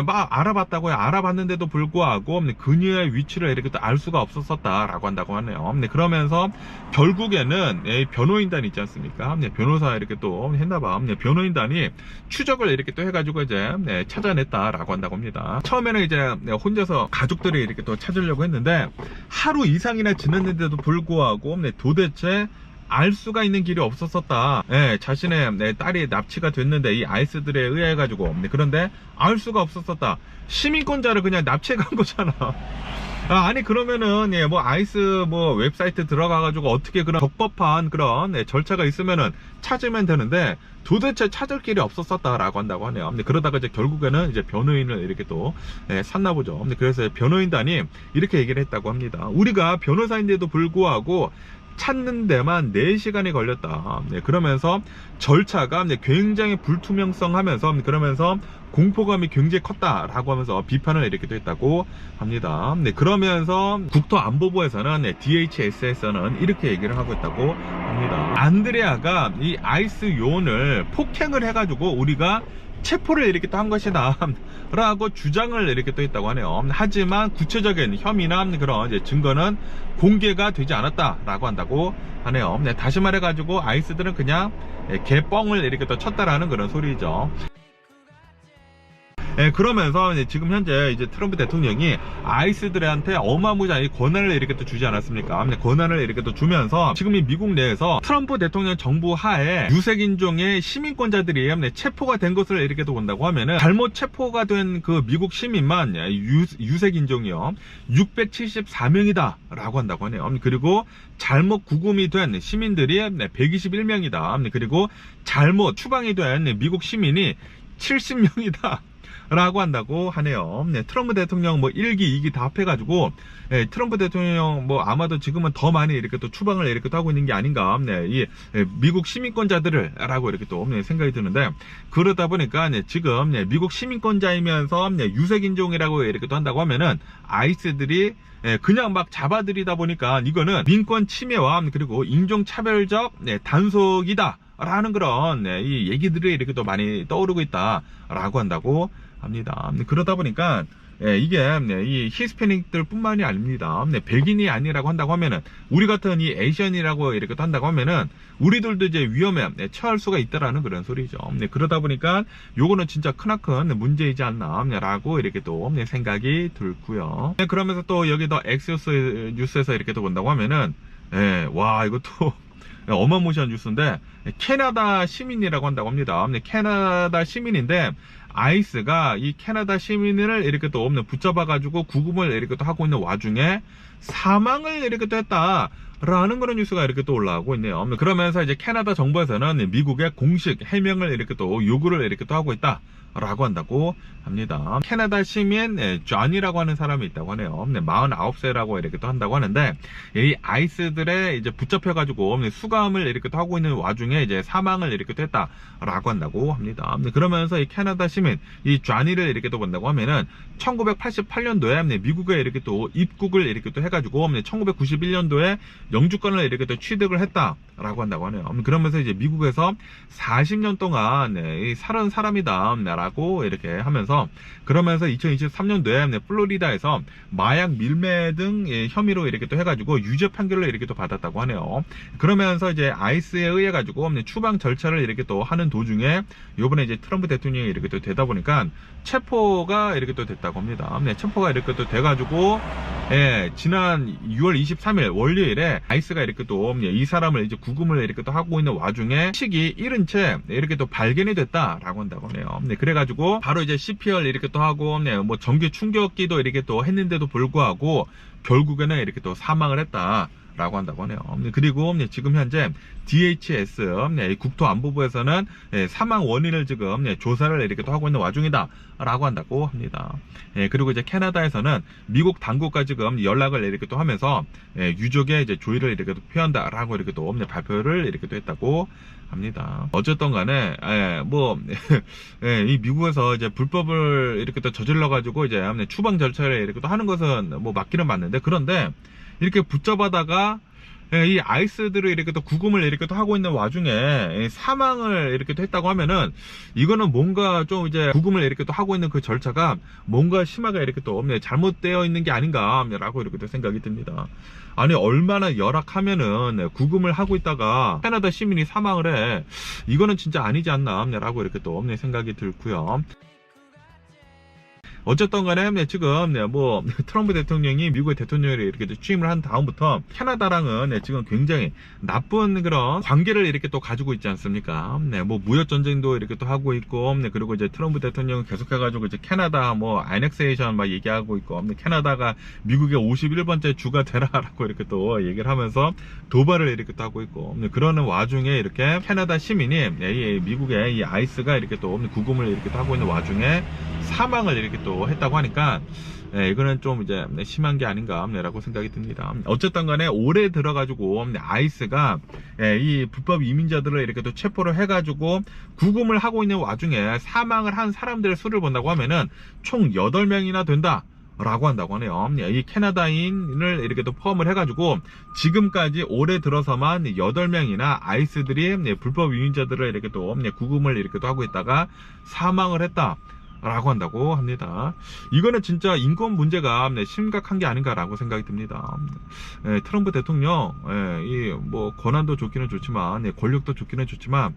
막 알아봤다고요. 알아봤는데도 불구하고 그녀의 위치를 이렇게 또 알 수가 없었다라고 한다고 하네요. 그러면서 결국에는 변호인단 있지 않습니까? 변호사 이렇게 또 했나봐. 변호인단이 추적을 이렇게 또 해가지고 이제 찾아냈다라고 한다고 합니다. 처음에는 이제 혼자서 가족들이 이렇게 또 찾으려고 했는데 하루 이상이나 지났는데도 불구하고 도대체 알 수가 있는 길이 없었었다. 자신의 딸이 납치가 됐는데 이 아이스들에 의해 가지고, 그런데 알 수가 없었었다. 시민권자를 그냥 납치해 간 거잖아. 아니 그러면은 뭐 아이스 뭐 웹사이트 들어가 가지고 어떻게 그런 적법한 그런 절차가 있으면은 찾으면 되는데 도대체 찾을 길이 없었었다라고 한다고 하네요. 그러다가 이제 결국에는 이제 변호인을 이렇게 또 샀나 보죠. 그래서 변호인단이 이렇게 얘기를 했다고 합니다. 우리가 변호사인데도 불구하고 찾는 데만 4시간이 걸렸다. 그러면서 절차가 굉장히 불투명성하면서, 그러면서 공포감이 굉장히 컸다라고 하면서 비판을 이렇게 또 했다고 합니다. 그러면서 국토안보부에서는 DHS에서는 이렇게 얘기를 하고 있다고 합니다. 안드레아가 이 아이스 요원을 폭행을 해가지고 우리가 체포를 이렇게 또 한 것이다 라고 주장을 이렇게 또 했다고 하네요. 하지만 구체적인 혐의나 그런 이제 증거는 공개가 되지 않았다 라고 한다고 하네요. 다시 말해 가지고 아이스들은 그냥 개뻥을 이렇게 또 쳤다라는 그런 소리죠. 그러면서 지금 현재 이제 트럼프 대통령이 아이스들한테 어마무시한 권한을 이렇게 또 주지 않았습니까? 권한을 이렇게 또 주면서 지금 이 미국 내에서 트럼프 대통령 정부 하에 유색인종의 시민권자들이 체포가 된 것을 이렇게 또 본다고 하면은 잘못 체포가 된 그 미국 시민만 유색인종이요 674명이다 라고 한다고 하네요. 그리고 잘못 구금이 된 시민들이 121명이다. 그리고 잘못 추방이 된 미국 시민이 70명이다 라고 한다고 하네요. 트럼프 대통령 뭐 1기, 2기 다 합해가지고 트럼프 대통령 뭐 아마도 지금은 더 많이 이렇게 또 추방을 이렇게 또 하고 있는 게 아닌가. 이 미국 시민권자들을 라고 이렇게 또 생각이 드는데, 그러다 보니까 지금 미국 시민권자이면서 유색인종이라고 이렇게 또 한다고 하면은 아이스들이 그냥 막 잡아들이다 보니까 이거는 민권 침해와 그리고 인종차별적 단속이다 라는 그런 이 얘기들이 이렇게 또 많이 떠오르고 있다 라고 한다고 합니다. 그러다 보니까 이게 이 히스패닉들 뿐만이 아닙니다. 백인이 아니라고 한다고 하면은 우리 같은 이 에이션이라고 이렇게 또 한다고 하면은 우리들도 이제 위험에 처할 수가 있다라는 그런 소리죠. 그러다 보니까 요거는 진짜 크나큰 문제이지 않나 라고 이렇게 또 생각이 들고요. 그러면서 또 여기 더 엑시오스 뉴스에서 이렇게 또 본다고 하면은 와 이것도 어마무시한 뉴스인데, 캐나다 시민이라고 한다고 합니다. 캐나다 시민인데 아이스가 이 캐나다 시민을 이렇게 또 붙잡아가지고 구금을 이렇게 또 하고 있는 와중에 사망을 이렇게 또 했다 라는 그런 뉴스가 이렇게 또 올라오고 있네요. 그러면서 이제 캐나다 정부에서는 미국의 공식 해명을 이렇게 또 요구를 이렇게 또 하고 있다 라고 한다고 합니다. 캐나다 시민 존이라고 하는 사람이 있다고 하네요. 49세라고 이렇게 또 한다고 하는데, 이 아이스들의 이제 붙잡혀가지고 수감을 이렇게 또 하고 있는 와중에 이제 사망을 이렇게 또 했다라고 한다고 합니다. 그러면서 이 캐나다 시민 이 존이를 이렇게 또 본다고 하면은 1988년도에 미국에 이렇게 또 입국을 이렇게 또 해가지고 1991년도에 영주권을 이렇게 또 취득을 했다라고 한다고 하네요. 그러면서 이제 미국에서 40년 동안 살은 사람이다 라고 이렇게 하면서, 그러면서 2023년도에 플로리다에서 마약 밀매 등 혐의로 이렇게 또 해가지고 유죄 판결을 이렇게 또 받았다고 하네요. 그러면서 이제 아이스에 의해 가지고 추방 절차를 이렇게 또 하는 도중에 요번에 이제 트럼프 대통령이 이렇게 또 되다 보니까 체포가 이렇게 또 됐다고 합니다. 체포가 이렇게 또 돼가지고 지난 6월 23일 월요일에 아이스가 이렇게 또 이 사람을 이제 구금을 이렇게 또 하고 있는 와중에 식이 잃은 채 이렇게 또 발견이 됐다라고 한다고 하네요. 그래가지고 바로 이제 CPR 이렇게 또 하고 뭐 전기 충격기도 이렇게 또 했는데도 불구하고 결국에는 이렇게 또 사망을 했다 라고 한다고 하네요. 그리고 지금 현재 DHS 국토안보부에서는 사망 원인을 지금 조사를 이렇게 또 하고 있는 와중이다 라고 한다고 합니다. 그리고 이제 캐나다에서는 미국 당국과 지금 연락을 이렇게 또 하면서 유족의 이제 조의를 이렇게 또 표한다 라고 이렇게 또 발표를 이렇게 또 했다고 합니다. 어쨌든 간에 이 미국에서 이제 불법을 이렇게 또 저질러 가지고 이제 추방 절차를 이렇게 또 하는 것은 뭐 맞기는 맞는데, 그런데 이렇게 붙잡아다가 이 아이스들을 이렇게 또 구금을 이렇게 또 하고 있는 와중에 사망을 이렇게 또 했다고 하면은 이거는 뭔가 좀 이제 구금을 이렇게 또 하고 있는 그 절차가 뭔가 심하게 이렇게 또 잘못되어 있는 게 아닌가라고 이렇게 또 생각이 듭니다. 아니 얼마나 열악하면은 구금을 하고 있다가 캐나다 시민이 사망을 해. 이거는 진짜 아니지 않나라고 이렇게 또 생각이 들고요. 어쨌든 간에 지금 뭐 트럼프 대통령이 미국의 대통령이 이렇게 취임을 한 다음부터 캐나다랑은 지금 굉장히 나쁜 그런 관계를 이렇게 또 가지고 있지 않습니까? 뭐 무역 전쟁도 이렇게 또 하고 있고, 그리고 이제 트럼프 대통령은 계속해가지고 이제 캐나다 뭐 아넥세이션 막 얘기하고 있고, 캐나다가 미국의 51번째 주가 되라라고 이렇게 또 얘기를 하면서 도발을 이렇게 또 하고 있고, 그러는 와중에 이렇게 캐나다 시민이 미국의 이 아이스가 이렇게 또 구금을 이렇게 또 하고 있는 와중에 사망을 이렇게 또 했다고 하니까 이거는 좀 이제 심한 게 아닌가라고 생각이 듭니다. 어쨌든 간에 올해 들어가지고 아이스가 이 불법 이민자들을 이렇게 또 체포를 해가지고 구금을 하고 있는 와중에 사망을 한 사람들의 수를 본다고 하면은 총 8명이나 된다 라고 한다고 하네요. 이 캐나다인을 이렇게 또 포함을 해가지고 지금까지 올해 들어서만 8명이나 아이스들이 불법 유인자들을 이렇게 또 구금을 이렇게 또 하고 있다가 사망을 했다 라고 한다고 합니다. 이거는 진짜 인권 문제가 심각한 게 아닌가라고 생각이 듭니다. 트럼프 대통령, 이 뭐 권한도 좋기는 좋지만, 권력도 좋기는 좋지만,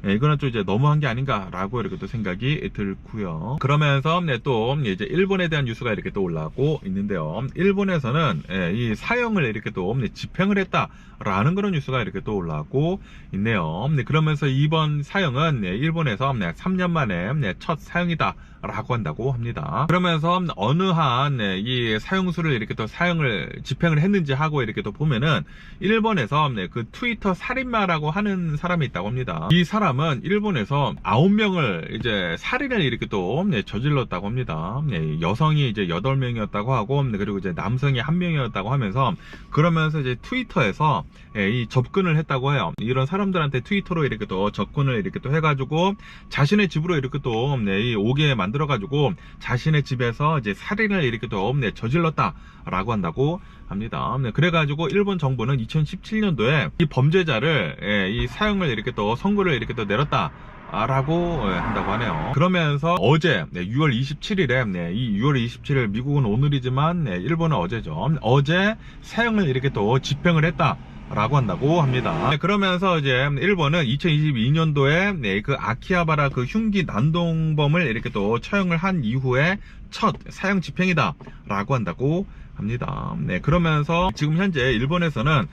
이거는 또 이제 너무한 게 아닌가라고 이렇게 또 생각이 들고요. 그러면서 또 이제 일본에 대한 뉴스가 이렇게 또 올라오고 있는데요. 일본에서는 이 사형을 이렇게 또 집행을 했다라는 그런 뉴스가 이렇게 또 올라오고 있네요. 그러면서 이번 사형은 일본에서 3년 만에 첫 사형이다. 라고 한다고 합니다. 그러면서 어느 한 이 사형수를 이렇게 또 사형을 집행을 했는지 하고 이렇게 또 보면은 일본에서 그 트위터 살인마라고 하는 사람이 있다고 합니다. 이 사람은 일본에서 9명을 이제 살인을 이렇게 또 저질렀다고 합니다. 여성이 이제 8명이었다고 하고 그리고 이제 남성이 1명이었다고 하면서 그러면서 이제 트위터에서 이 접근을 했다고 해요. 이런 사람들한테 트위터로 이렇게 또 접근을 이렇게 또 해가지고 자신의 집으로 이렇게 또 오게 만들어가지고 자신의 집에서 이제 살인을 이렇게 또 저질렀다라고 한다고 합니다. 그래가지고 일본 정부는 2017년도에 이 범죄자를 이 사형을 이렇게 또 선고를 이렇게 또 내렸다. 라고 한다고 하네요. 그러면서 어제 6월 27일에 이 6월 27일 미국은 오늘이지만 일본은 어제죠. 어제 사형을 이렇게 또 집행을 했다. 라고 한다고 합니다. 그러면서 이제 일본은 2022년도에 그 아키하바라 그 흉기 난동범을 이렇게 또 처형을 한 이후에 첫 사형 집행이다 라고 한다고 합니다. 그러면서 지금 현재 일본에서는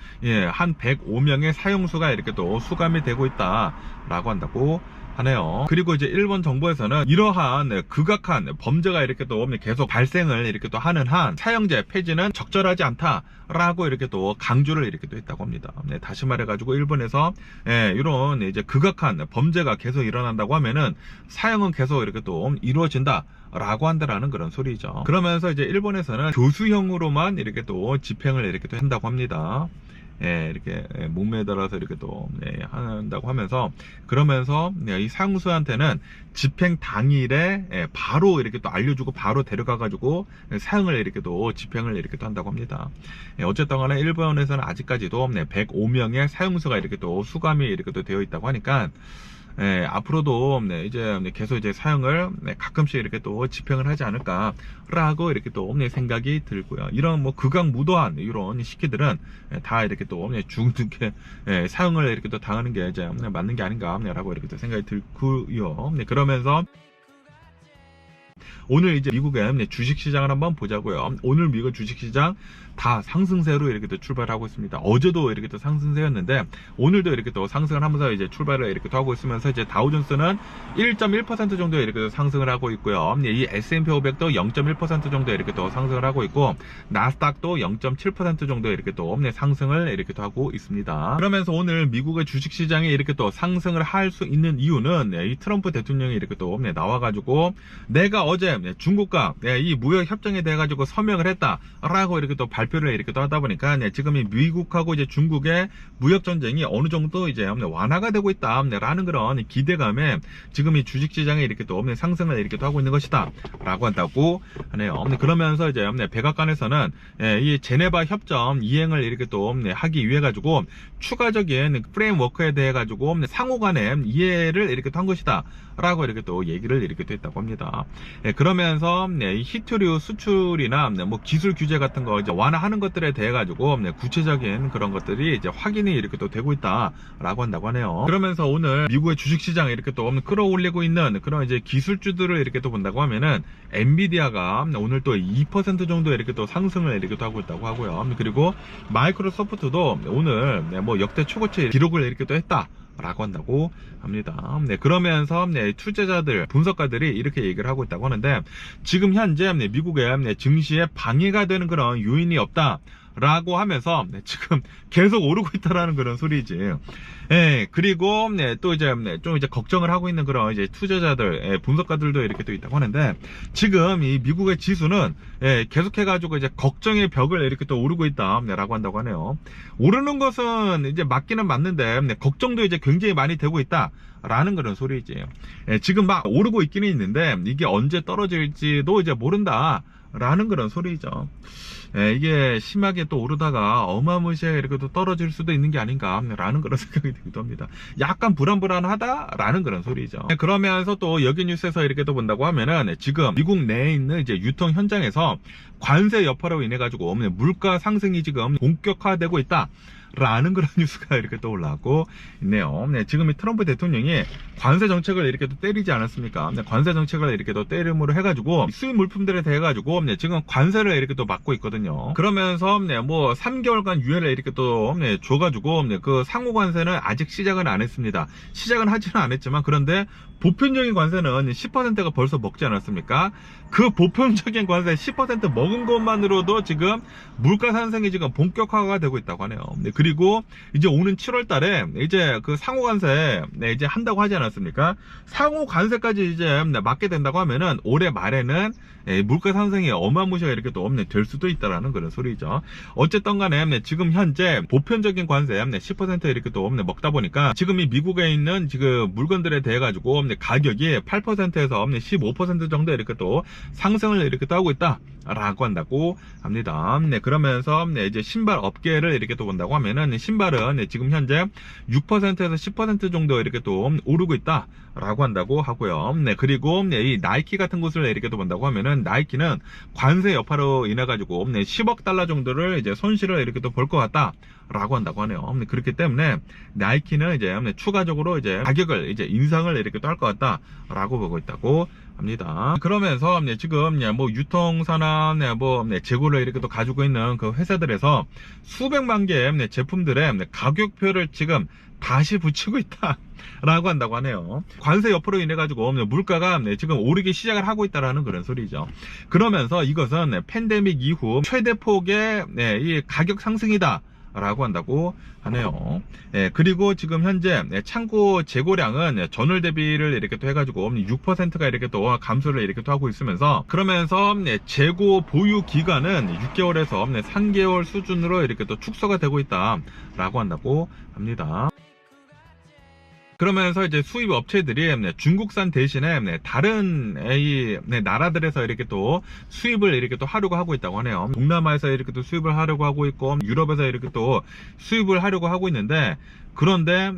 한 105명의 사형수가 이렇게 또 수감이 되고 있다 라고 한다고 하네요. 그리고 이제 일본 정부에서는 이러한 극악한 범죄가 이렇게 또 계속 발생을 이렇게 또 하는 한 사형제 폐지는 적절하지 않다라고 이렇게 또 강조를 이렇게 또 했다고 합니다. 다시 말해가지고 일본에서 이런 이제 극악한 범죄가 계속 일어난다고 하면은 사형은 계속 이렇게 또 이루어진다. 라고 한다라는 그런 소리죠. 그러면서 이제 일본에서는 교수형으로만 이렇게 또 집행을 이렇게 또 한다고 합니다. 이렇게 목매달아서 이렇게 또 한다고 하면서 그러면서 이 사형수한테는 집행 당일에 바로 이렇게 또 알려주고 바로 데려가가지고 사형을 이렇게 또 집행을 이렇게 또 한다고 합니다. 어쨌든 간에 일본에서는 아직까지도 105명의 사형수가 이렇게 또 수감이 이렇게 또 되어 있다고 하니까 앞으로도 이제 계속 이제 사형을 가끔씩 이렇게 또 집행을 하지 않을까라고 이렇게 또 생각이 들고요. 이런 뭐 극악무도한 이런 시키들은 다 이렇게 또 중등게 사형을 이렇게 또 당하는 게 이제 맞는 게 아닌가라고 이렇게 또 생각이 들고요. 그러면서 오늘 이제 미국의 주식시장을 한번 보자고요. 오늘 미국 주식시장 다 상승세로 이렇게 또 출발하고 있습니다. 어제도 이렇게 또 상승세였는데 오늘도 이렇게 또 상승을 하면서 이제 출발을 이렇게 또 하고 있으면서 이제 다우존스는 1.1% 정도 이렇게 또 상승을 하고 있고요. 이 S&P 500도 0.1% 정도 이렇게 또 상승을 하고 있고 나스닥도 0.7% 정도 이렇게 또 상승을 이렇게 또 하고 있습니다. 그러면서 오늘 미국의 주식시장이 이렇게 또 상승을 할 수 있는 이유는 이 트럼프 대통령이 이렇게 또 나와가지고 내가 어제 중국과 이 무역 협정에 대해 가지고 서명을 했다라고 이렇게 또 발표를 이렇게 또 하다 보니까 지금 이 미국하고 이제 중국의 무역 전쟁이 어느 정도 이제 완화가 되고 있다라는 그런 기대감에 지금 이 주식시장에 이렇게 또 상승을 이렇게 또 하고 있는 것이다라고 한다고 하네요. 그러면서 이제 백악관에서는 이 제네바 협정 이행을 이렇게 또 하기 위해 가지고 추가적인 프레임워크에 대해 가지고 상호간의 이해를 이렇게 또 한 것이다라고 이렇게 또 얘기를 이렇게 또 했다고 합니다. 그러면서 이 히토류 수출이나 뭐 기술 규제 같은 거 이제 완화하는 것들에 대해 가지고 구체적인 그런 것들이 이제 확인이 이렇게 또 되고 있다라고 한다고 하네요. 그러면서 오늘 미국의 주식시장에 이렇게 또 끌어올리고 있는 그런 이제 기술주들을 이렇게 또 본다고 하면은 엔비디아가 오늘 또 2% 정도 이렇게 또 상승을 이렇게 또 하고 있다고 하고요. 그리고 마이크로소프트도 오늘 뭐 역대 최고치 기록을 이렇게 또 했다. 라고 한다고 합니다. 그러면서 투자자들, 분석가들이 이렇게 얘기를 하고 있다고 하는데 지금 현재 미국의 증시에 방해가 되는 그런 요인이 없다. 라고 하면서 지금 계속 오르고 있다라는 그런 소리지. 그리고 또 이제 좀 이제 걱정을 하고 있는 그런 이제 투자자들, 분석가들도 이렇게 또 있다고 하는데 지금 이 미국의 지수는 계속해가지고 이제 걱정의 벽을 이렇게 또 오르고 있다라고 한다고 하네요. 오르는 것은 이제 맞기는 맞는데 걱정도 이제 굉장히 많이 되고 있다. 라는 그런 소리지. 지금 막 오르고 있기는 있는데 이게 언제 떨어질지도 이제 모른다. 라는 그런 소리죠. 이게 심하게 또 오르다가 어마무시하게 이렇게 또 떨어질 수도 있는 게 아닌가 라는 그런 생각이 들기도 합니다. 약간 불안불안하다 라는 그런 소리죠. 그러면서 또 여기 뉴스에서 이렇게 또 본다고 하면은 지금 미국 내에 있는 이제 유통 현장에서 관세 여파로 인해 가지고 물가 상승이 지금 본격화되고 있다 라는 그런 뉴스가 이렇게 또 올라오고 있네요. 지금 이 트럼프 대통령이 관세 정책을 이렇게 또 때리지 않았습니까? 관세 정책을 이렇게 또 때림으로 해가지고 수입 물품들에 대해 가지고 지금 관세를 이렇게 또 막고 있거든요. 그러면서 뭐 3개월간 유예를 이렇게 또 줘가지고 그 상호 관세는 아직 시작은 안 했습니다. 시작은 하지는 않았지만 그런데 보편적인 관세는 10%가 벌써 먹지 않았습니까? 그 보편적인 관세 10% 먹은 것만으로도 지금 물가 상승이 지금 본격화가 되고 있다고 하네요. 그리고 이제 오는 7월 달에 이제 그 상호 관세 이제 한다고 하지 않았습니까? 상호 관세까지 이제 막게 된다고 하면은 올해 말에는 물가 상승이 어마무시하게 이렇게 또 될 수도 있다라는 그런 소리죠. 어쨌든 간에 지금 현재 보편적인 관세 10% 이렇게 또 먹다 보니까 지금 이 미국에 있는 지금 물건들에 대해 가지고 가격이 8%에서 15% 정도 이렇게 또 상승을 이렇게 또 하고 있다 라고 한다고 합니다. 그러면서 이제 신발 업계를 이렇게 또 본다고 하면은 신발은 지금 현재 6%에서 10% 정도 이렇게 또 오르고 있다 라고 한다고 하고요. 그리고 이 나이키 같은 곳을 이렇게 또 본다고 하면은 나이키는 관세 여파로 인해 가지고 10억 달러 정도를 이제 손실을 이렇게 또 볼 것 같다 라고 한다고 하네요. 그렇기 때문에 나이키는 이제 추가적으로 이제 가격을 이제 인상을 이렇게 또 할 것 같다 라고 보고 있다고 합니다. 그러면서 지금 뭐 유통사나 뭐 재고를 이렇게 또 가지고 있는 그 회사들에서 수백만 개의 제품들의 가격표를 지금 다시 붙이고 있다 라고 한다고 하네요. 관세 여파로 인해 가지고 물가가 지금 오르기 시작을 하고 있다라는 그런 소리죠. 그러면서 이것은 팬데믹 이후 최대 폭의 이 가격 상승이다 라고 한다고 하네요. 그리고 지금 현재 창고 재고량은 전월 대비를 이렇게 또 해가지고 6%가 이렇게 또 감소를 이렇게 또 하고 있으면서 그러면서 재고 보유 기간은 6개월에서 3개월 수준으로 이렇게 또 축소가 되고 있다 라고 한다고 합니다. 그러면서 이제 수입 업체들이 중국산 대신에 다른 나라들에서 이렇게 또 수입을 이렇게 또 하려고 하고 있다고 하네요. 동남아에서 이렇게 또 수입을 하려고 하고 있고 유럽에서 이렇게 또 수입을 하려고 하고 있는데 그런데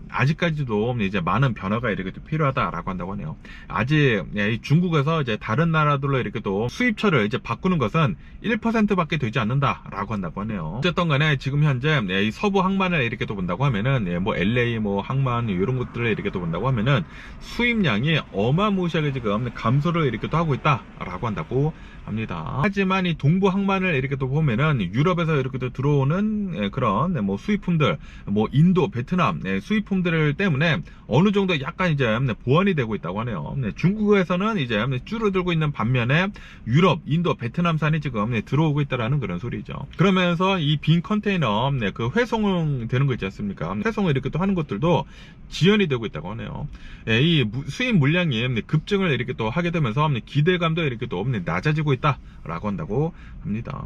아직까지도 이제 많은 변화가 이렇게 또 필요하다라고 한다고 하네요. 아직 중국에서 이제 다른 나라들로 이렇게 또 수입처를 이제 바꾸는 것은 1%밖에 되지 않는다라고 한다고 하네요. 어쨌든 간에 지금 현재 이 서부 항만을 이렇게 또 본다고 하면은 뭐 LA 뭐 항만 이런 것들을 이렇게 또 본다고 하면은 수입량이 어마무시하게 지금 감소를 이렇게 또 하고 있다라고 한다고 합니다. 하지만 이 동부 항만을 이렇게 또 보면은 유럽에서 이렇게 또 들어오는 그런 뭐 수입품들 뭐 인도, 베트남 수입품들 때문에 어느 정도 약간 이제 보완이 되고 있다고 하네요. 중국에서는 이제 줄어들고 있는 반면에 유럽, 인도, 베트남산이 지금 들어오고 있다라는 그런 소리죠. 그러면서 이 빈 컨테이너 그 회송 되는 거 있지 않습니까? 회송을 이렇게 또 하는 것들도 지연이 되고 있다고 하네요. 이 수입 물량이 급증을 이렇게 또 하게 되면서 기대감도 이렇게 또 낮아지고 있다라고 한다고 합니다.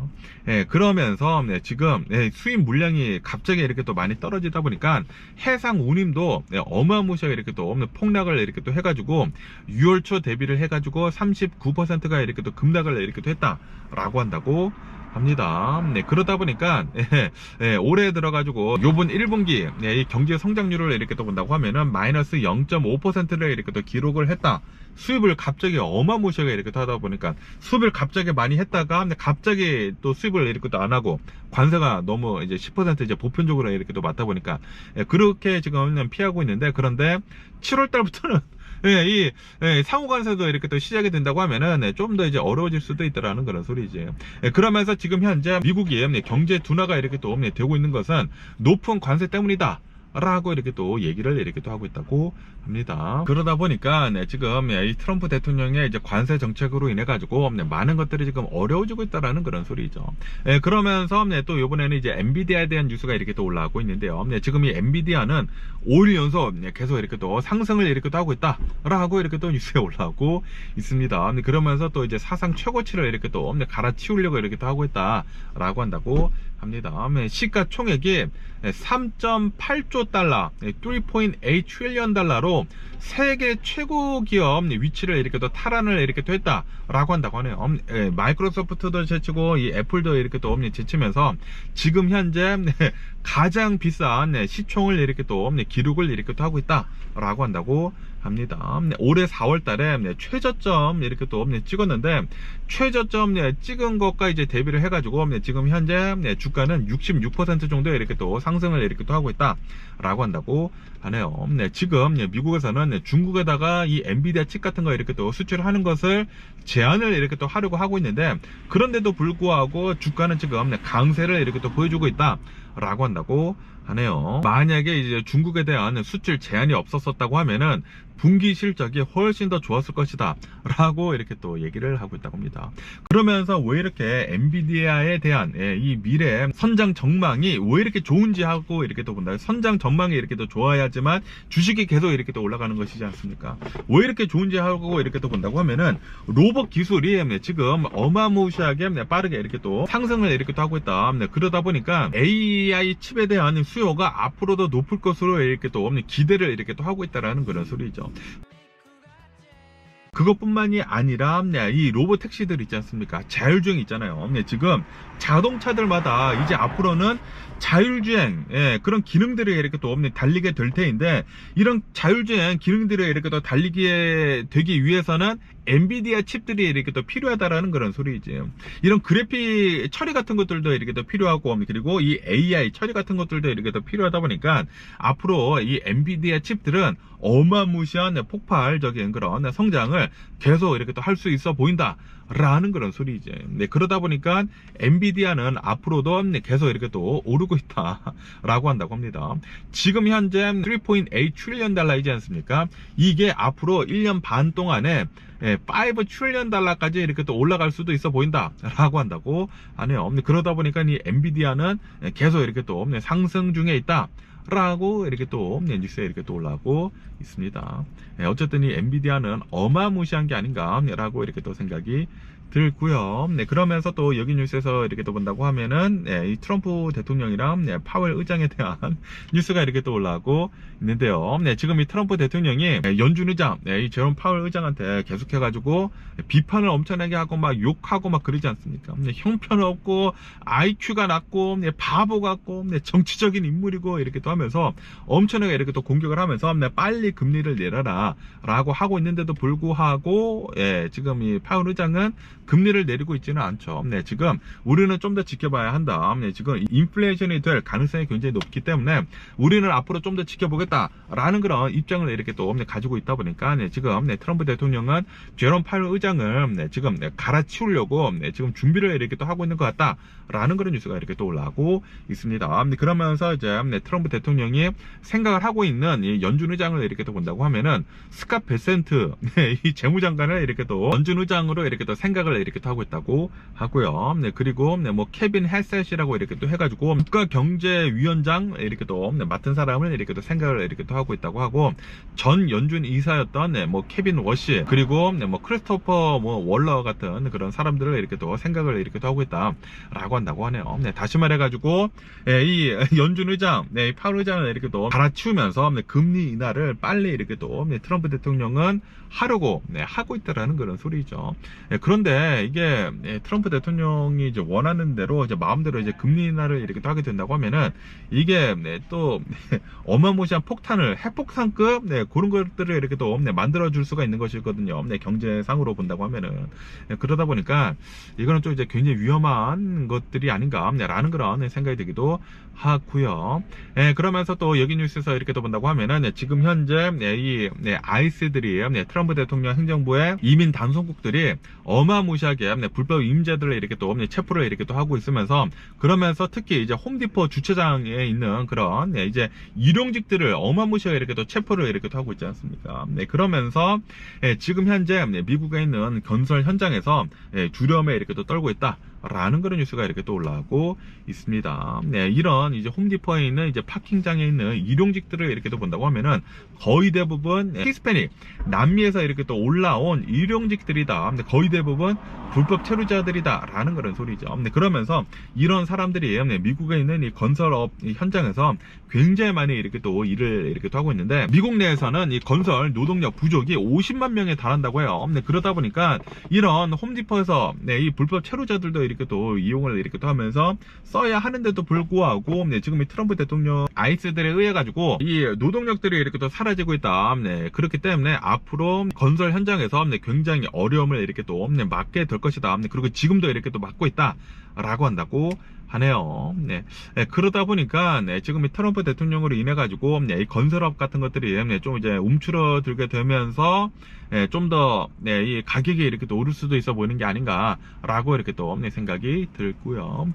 그러면서 지금 수입 물량이 갑자기 이렇게 또 많이 떨어지다 보니까 해상 운임도 어마무시하게 이렇게 또 폭락을 이렇게 또 해가지고 6월 초 대비를 해가지고 39%가 이렇게 또 급락을 이렇게 또 했다라고 한다고 합니다. 그러다 보니까 올해 들어가지고 요번 1분기 이 경제 성장률을 이렇게 또 본다고 하면은 마이너스 0.5%를 이렇게 또 기록을 했다. 수입을 갑자기 어마무시하게 이렇게 하다 보니까 수입을 갑자기 많이 했다가 갑자기 또 수입을 이렇게 또 안 하고 관세가 너무 이제 10% 이제 보편적으로 이렇게 또 맞다 보니까 그렇게 지금 피하고 있는데 그런데 7월 달부터는 이 상호 관세도 이렇게 또 시작이 된다고 하면은 좀 더 이제 어려워질 수도 있다라는 그런 소리지. 그러면서 지금 현재 미국이 경제 둔화가 이렇게 또 되고 있는 것은 높은 관세 때문이다. 라고 이렇게 또 얘기를 이렇게 또 하고 있다고 합니다. 그러다 보니까 지금 이 트럼프 대통령의 이제 관세 정책으로 인해 가지고 많은 것들이 지금 어려워지고 있다라는 그런 소리죠. 그러면서 또 이번에는 이제 엔비디아에 대한 뉴스가 이렇게 또 올라오고 있는데요. 지금 이 엔비디아는 5일 연속 계속 이렇게 또 상승을 이렇게 또 하고 있다라고 이렇게 또 뉴스에 올라오고 있습니다. 그러면서 또 이제 사상 최고치를 이렇게 또 갈아치우려고 이렇게 또 하고 있다라고 한다고 합니다. 시가 총액이 3.8조 3조 달러, 3.8 트릴리언 달러로 세계 최고 기업 위치를 이렇게 또 탈환을 이렇게 또 했다라고 한다고 하네요. 마이크로소프트도 제치고 이 애플도 이렇게 또 제치면서 지금 현재 가장 비싼 시총을 이렇게 또 기록을 이렇게 또 하고 있다라고 한다고 합니다. 올해 4월 달에 최저점 이렇게 또 찍었는데, 최저점 찍은 것과 이제 대비를 해가지고 지금 현재 주가는 66% 정도 이렇게 또 상승을 이렇게 또 하고 있다라고 한다고 하네요. 지금 미국에서는 중국에다가 이 엔비디아 칩 같은 거 이렇게 또 수출하는 것을 제한을 이렇게 또 하려고 하고 있는데, 그런데도 불구하고 주가는 지금 강세를 이렇게 또 보여주고 있다라고 한다고 하네요. 만약에 이제 중국에 대한 수출 제한이 없었다고 하면은 분기 실적이 훨씬 더 좋았을 것이다 라고 이렇게 또 얘기를 하고 있다고 합니다. 그러면서 왜 이렇게 엔비디아에 대한 이 미래 선장 전망이 왜 이렇게 좋은지 하고 이렇게 또 본다. 선장 전망이 이렇게 또 좋아야지만 주식이 계속 이렇게 또 올라가는 것이지 않습니까? 왜 이렇게 좋은지 하고 이렇게 또 본다고 하면은 로봇 기술이 지금 어마무시하게 빠르게 이렇게 또 상승을 이렇게 또 하고 있다. 그러다 보니까 AI 칩에 대한 수요가 앞으로도 높을 것으로 이렇게 또 기대를 이렇게 또 하고 있다라는 그런 소리죠. 그것뿐만이 아니라 이 로봇 택시들 있지 않습니까? 자율주행 있잖아요. 지금 자동차들마다 이제 앞으로는 자율주행 그런 기능들이 이렇게 또 달리게 될 테인데, 이런 자율주행 기능들이 이렇게 또 달리게 되기 위해서는 엔비디아 칩들이 이렇게 또 필요하다라는 그런 소리지. 이런 그래픽 처리 같은 것들도 이렇게 또 필요하고, 그리고 이 AI 처리 같은 것들도 이렇게 또 필요하다 보니까 앞으로 이 엔비디아 칩들은 어마무시한 폭발적인 그런 성장을 계속 이렇게 또 할 수 있어 보인다 라는 그런 소리지. 그러다 보니까 엔비디아는 앞으로도 계속 이렇게 또 오르고 있다 라고 한다고 합니다. 지금 현재 3.8 트릴리언 달러이지 않습니까? 이게 앞으로 1년 반 동안에 5 트릴리언 달러까지 이렇게 또 올라갈 수도 있어 보인다 라고 한다고 하네요. 그러다 보니까 이 엔비디아는 계속 이렇게 또 상승 중에 있다 라고 이렇게 또 뉴스에 이렇게 또 올라오고 있습니다. 어쨌든 이 엔비디아는 어마무시한 게 아닌가 라고 이렇게 또 생각이 들고요. 그러면서 또 여기 뉴스에서 이렇게 또 본다고 하면은 이 트럼프 대통령이랑 파웰 의장에 대한 뉴스가 이렇게 또 올라오고 있는데요. 지금 이 트럼프 대통령이 연준 의장, 이 제롬 파웰 의장한테 계속해가지고 비판을 엄청나게 하고 막 욕하고 막 그러지 않습니까? 형편없고 IQ가 낮고 바보 같고 정치적인 인물이고 이렇게 또 하면서 엄청나게 이렇게 또 공격을 하면서 빨리 금리를 내려라 라고 하고 있는데도 불구하고 지금 이 파웰 의장은 금리를 내리고 있지는 않죠. 지금 우리는 좀 더 지켜봐야 한다. 지금 인플레이션이 될 가능성이 굉장히 높기 때문에 우리는 앞으로 좀 더 지켜보겠다라는 그런 입장을 이렇게 또 가지고 있다 보니까 지금 트럼프 대통령은 제롬 파웰 의장을 지금 갈아치우려고 지금 준비를 이렇게 또 하고 있는 것 같다라는 그런 뉴스가 이렇게 또 올라오고 있습니다. 그러면서 이제 트럼프 대통령이 생각을 하고 있는 이 연준 의장을 이렇게 또 본다고 하면은 스캇 베센트 이 재무장관을 이렇게 또 연준 의장으로 이렇게 또 생각을 이렇게 또 하고 있다고 하고요. 그리고 뭐 케빈 헬셋이라고 이렇게 또 해가지고 국가경제위원장 이렇게 또 맡은 사람을 이렇게 또 생각을 이렇게 또 하고 있다고 하고, 전 연준 이사였던 뭐 케빈 워시, 그리고 뭐 크리스토퍼 뭐 월러 같은 그런 사람들을 이렇게 또 생각을 이렇게 또 하고 있다라고 한다고 하네요. 다시 말해가지고 이 연준 의장, 이 파웰 의장을 이렇게 또 갈아치우면서 금리 인하를 빨리 이렇게 또 트럼프 대통령은 하려고 하고 있다라는 그런 소리죠. 그런데 이게 트럼프 대통령이 이제 원하는 대로 이제 마음대로 이제 금리 인하를 이렇게 또 하게 된다고 하면은 이게 또 어마무시한 폭탄을 핵폭탄급 그런 것들을 이렇게 또 만들어 줄 수가 있는 것이거든요. 경제상으로 본다고 하면은. 그러다 보니까 이거는 좀 이제 굉장히 위험한 것들이 아닌가라는 그런 생각이 들기도 하고요. 그러면서 또 여기 뉴스에서 이렇게 또 본다고 하면은 지금 현재 이 아이스들이 트럼프 대통령 행정부의 이민 단속국들이 어마무시하게 불법 임자들을 이렇게 또 체포를 이렇게 또 하고 있으면서, 그러면서 특히 이제 홈디포 주차장에 있는 그런 이제 일용직들을 어마무시하게 이렇게 또 체포를 이렇게 또 하고 있지 않습니까? 그러면서 지금 현재 미국에 있는 건설 현장에서 두려움에 이렇게 또 떨고 있다 라는 그런 뉴스가 이렇게 또 올라오고 있습니다. 네, 이런 이제 홈디포에 있는 이제 파킹장에 있는 일용직들을 이렇게 또 본다고 하면은 거의 대부분 히스패닉, 남미에서 이렇게 또 올라온 일용직들이다. 근데 거의 대부분 불법 체류자들이다. 라는 그런 소리죠. 네, 그러면서 이런 사람들이 미국에 있는 이 건설업 현장에서 굉장히 많이 이렇게 또 일을 이렇게 또 하고 있는데, 미국 내에서는 이 건설 노동력 부족이 50만 명에 달한다고 해요. 네, 그러다 보니까 이런 홈디포에서 이 불법 체류자들도 이렇게 또 이용을 이렇게 또 하면서 써야 하는데도 불구하고 지금 이 트럼프 대통령 아이스들에 의해 가지고 이 노동력들이 이렇게 또 사라지고 있다. 그렇기 때문에 앞으로 건설 현장에서 굉장히 어려움을 이렇게 또 맞게 될 것이다. 그리고 지금도 이렇게 또 맞고 있다라고 한다고 하네요. 네. 그러다 보니까 지금 이 트럼프 대통령으로 인해 가지고 이 건설업 같은 것들이 좀 이제 움츠러들게 되면서 좀 더 이 가격이 이렇게 또 오를 수도 있어 보이는 게 아닌가라고 이렇게 또 생각이 들고요.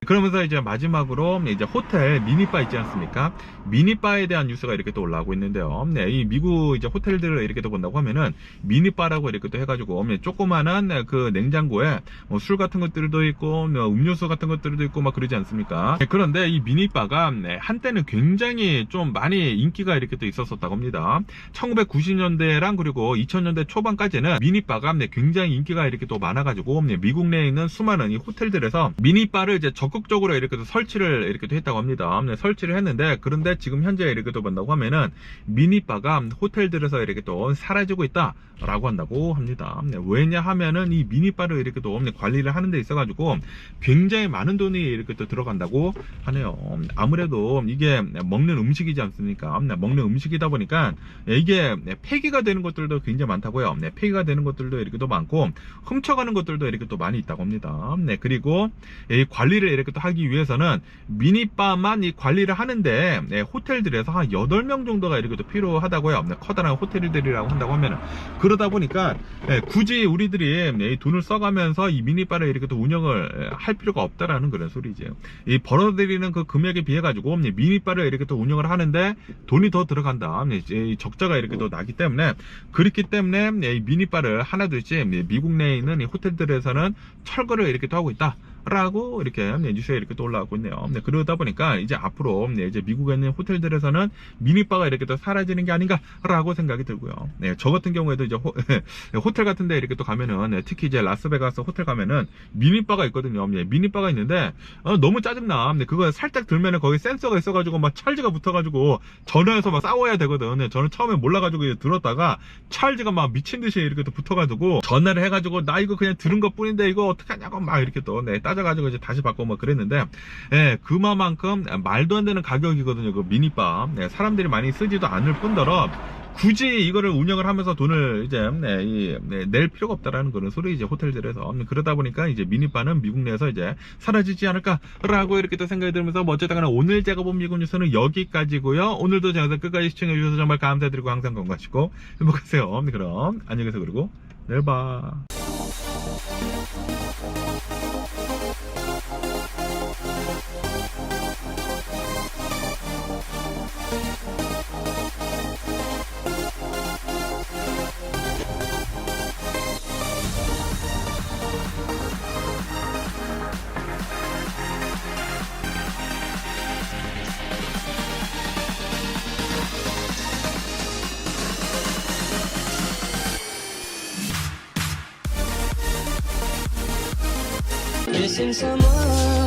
그러면서 이제 마지막으로 이제 호텔 미니바 있지 않습니까? 미니바에 대한 뉴스가 이렇게 또 올라오고 있는데요. 이 미국 이제 호텔들을 이렇게 또 본다고 하면은 미니바라고 이렇게 또 해가지고 조그만한 그 냉장고에 술 같은 것들도 있고 음료수 같은 것들도 있고 막 그러지 않습니까? 그런데 이 미니바가 한때는 굉장히 좀 많이 인기가 이렇게 또 있었었다고 합니다. 1990년대랑 그리고 2000년대 초반까지는 미니바가 굉장히 인기가 이렇게 또 많아가지고 미국 내에 있는 수많은 이 호텔들에서 미니바를 이제 적극적으로 이렇게 설치를 이렇게 했다고 합니다. 설치를 했는데, 그런데 지금 현재 이렇게 또 본다고 하면은 미니바가 호텔들에서 이렇게 또 사라지고 있다라고 한다고 합니다. 왜냐하면은 이 미니바를 이렇게 또 관리를 하는 데 있어가지고 굉장히 많은 돈이 이렇게 또 들어간다고 하네요. 아무래도 이게 먹는 음식이지 않습니까? 먹는 음식이다 보니까 이게 폐기가 되는 것들도 굉장히 많다고요. 폐기가 되는 것들도 이렇게 또 많고 훔쳐가는 것들도 이렇게 또 많이 있다고 합니다. 그리고 이 관리를 이렇게 또 하기 위해서는 미니바만 이 관리를 하는데 호텔들에서 한 8명 정도가 이렇게 또 필요하다고요. 커다란 호텔들이라고 한다고 하면은, 그러다 보니까 굳이 우리들이 이 돈을 써가면서 이 미니바를 이렇게 또 운영을 할 필요가 없다라는 그런 소리죠. 이 벌어들이는 그 금액에 비해 가지고 미니바를 이렇게 또 운영을 하는데 돈이 더 들어간다. 이 적자가 이렇게 또 나기 때문에, 그렇기 때문에 이 미니바를 하나둘씩 미국 내에 있는 이 호텔들에서는 철거를 이렇게 또 하고 있다. 라고 이렇게 뉴스에 이렇게 또 올라오고 있네요. 그러다 보니까 이제 앞으로 이제 미국에 있는 호텔들에서는 미니바가 이렇게 또 사라지는 게 아닌가라고 생각이 들고요. 저 같은 경우에도 이제 호텔 같은데 이렇게 또 가면은, 특히 이제 라스베가스 호텔 가면은 미니바가 있거든요. 미니바가 있는데 너무 짜증나. 그거 살짝 들면은 거기 센서가 있어가지고 막 찰지가 붙어가지고 전화해서 막 싸워야 되거든. 저는 처음에 몰라가지고 들었다가 찰지가 막 미친 듯이 이렇게 또 붙어가지고 전화를 해가지고 나 이거 그냥 들은 것 뿐인데 이거 어떡하냐고 막 이렇게 또 따져가지고 이제 다시 바꾸고 막 그랬는데, 그만큼 말도 안 되는 가격이거든요. 그 미니바. 사람들이 많이 쓰지도 않을 뿐더러 굳이 이거를 운영을 하면서 돈을 이제 낼 필요가 없다라는 그런 소리 이제 호텔들에서. 그러다 보니까 이제 미니바는 미국 내에서 이제 사라지지 않을까라고 이렇게 또 생각이 들면서, 어쨌든 간에 오늘 제가 본 미국 뉴스는 여기까지고요. 오늘도 제 영상 끝까지 시청해 주셔서 정말 감사드리고 항상 건강하시고 행복하세요. 그럼 안녕히 계세요. 그리고 내일 봐. Missing someone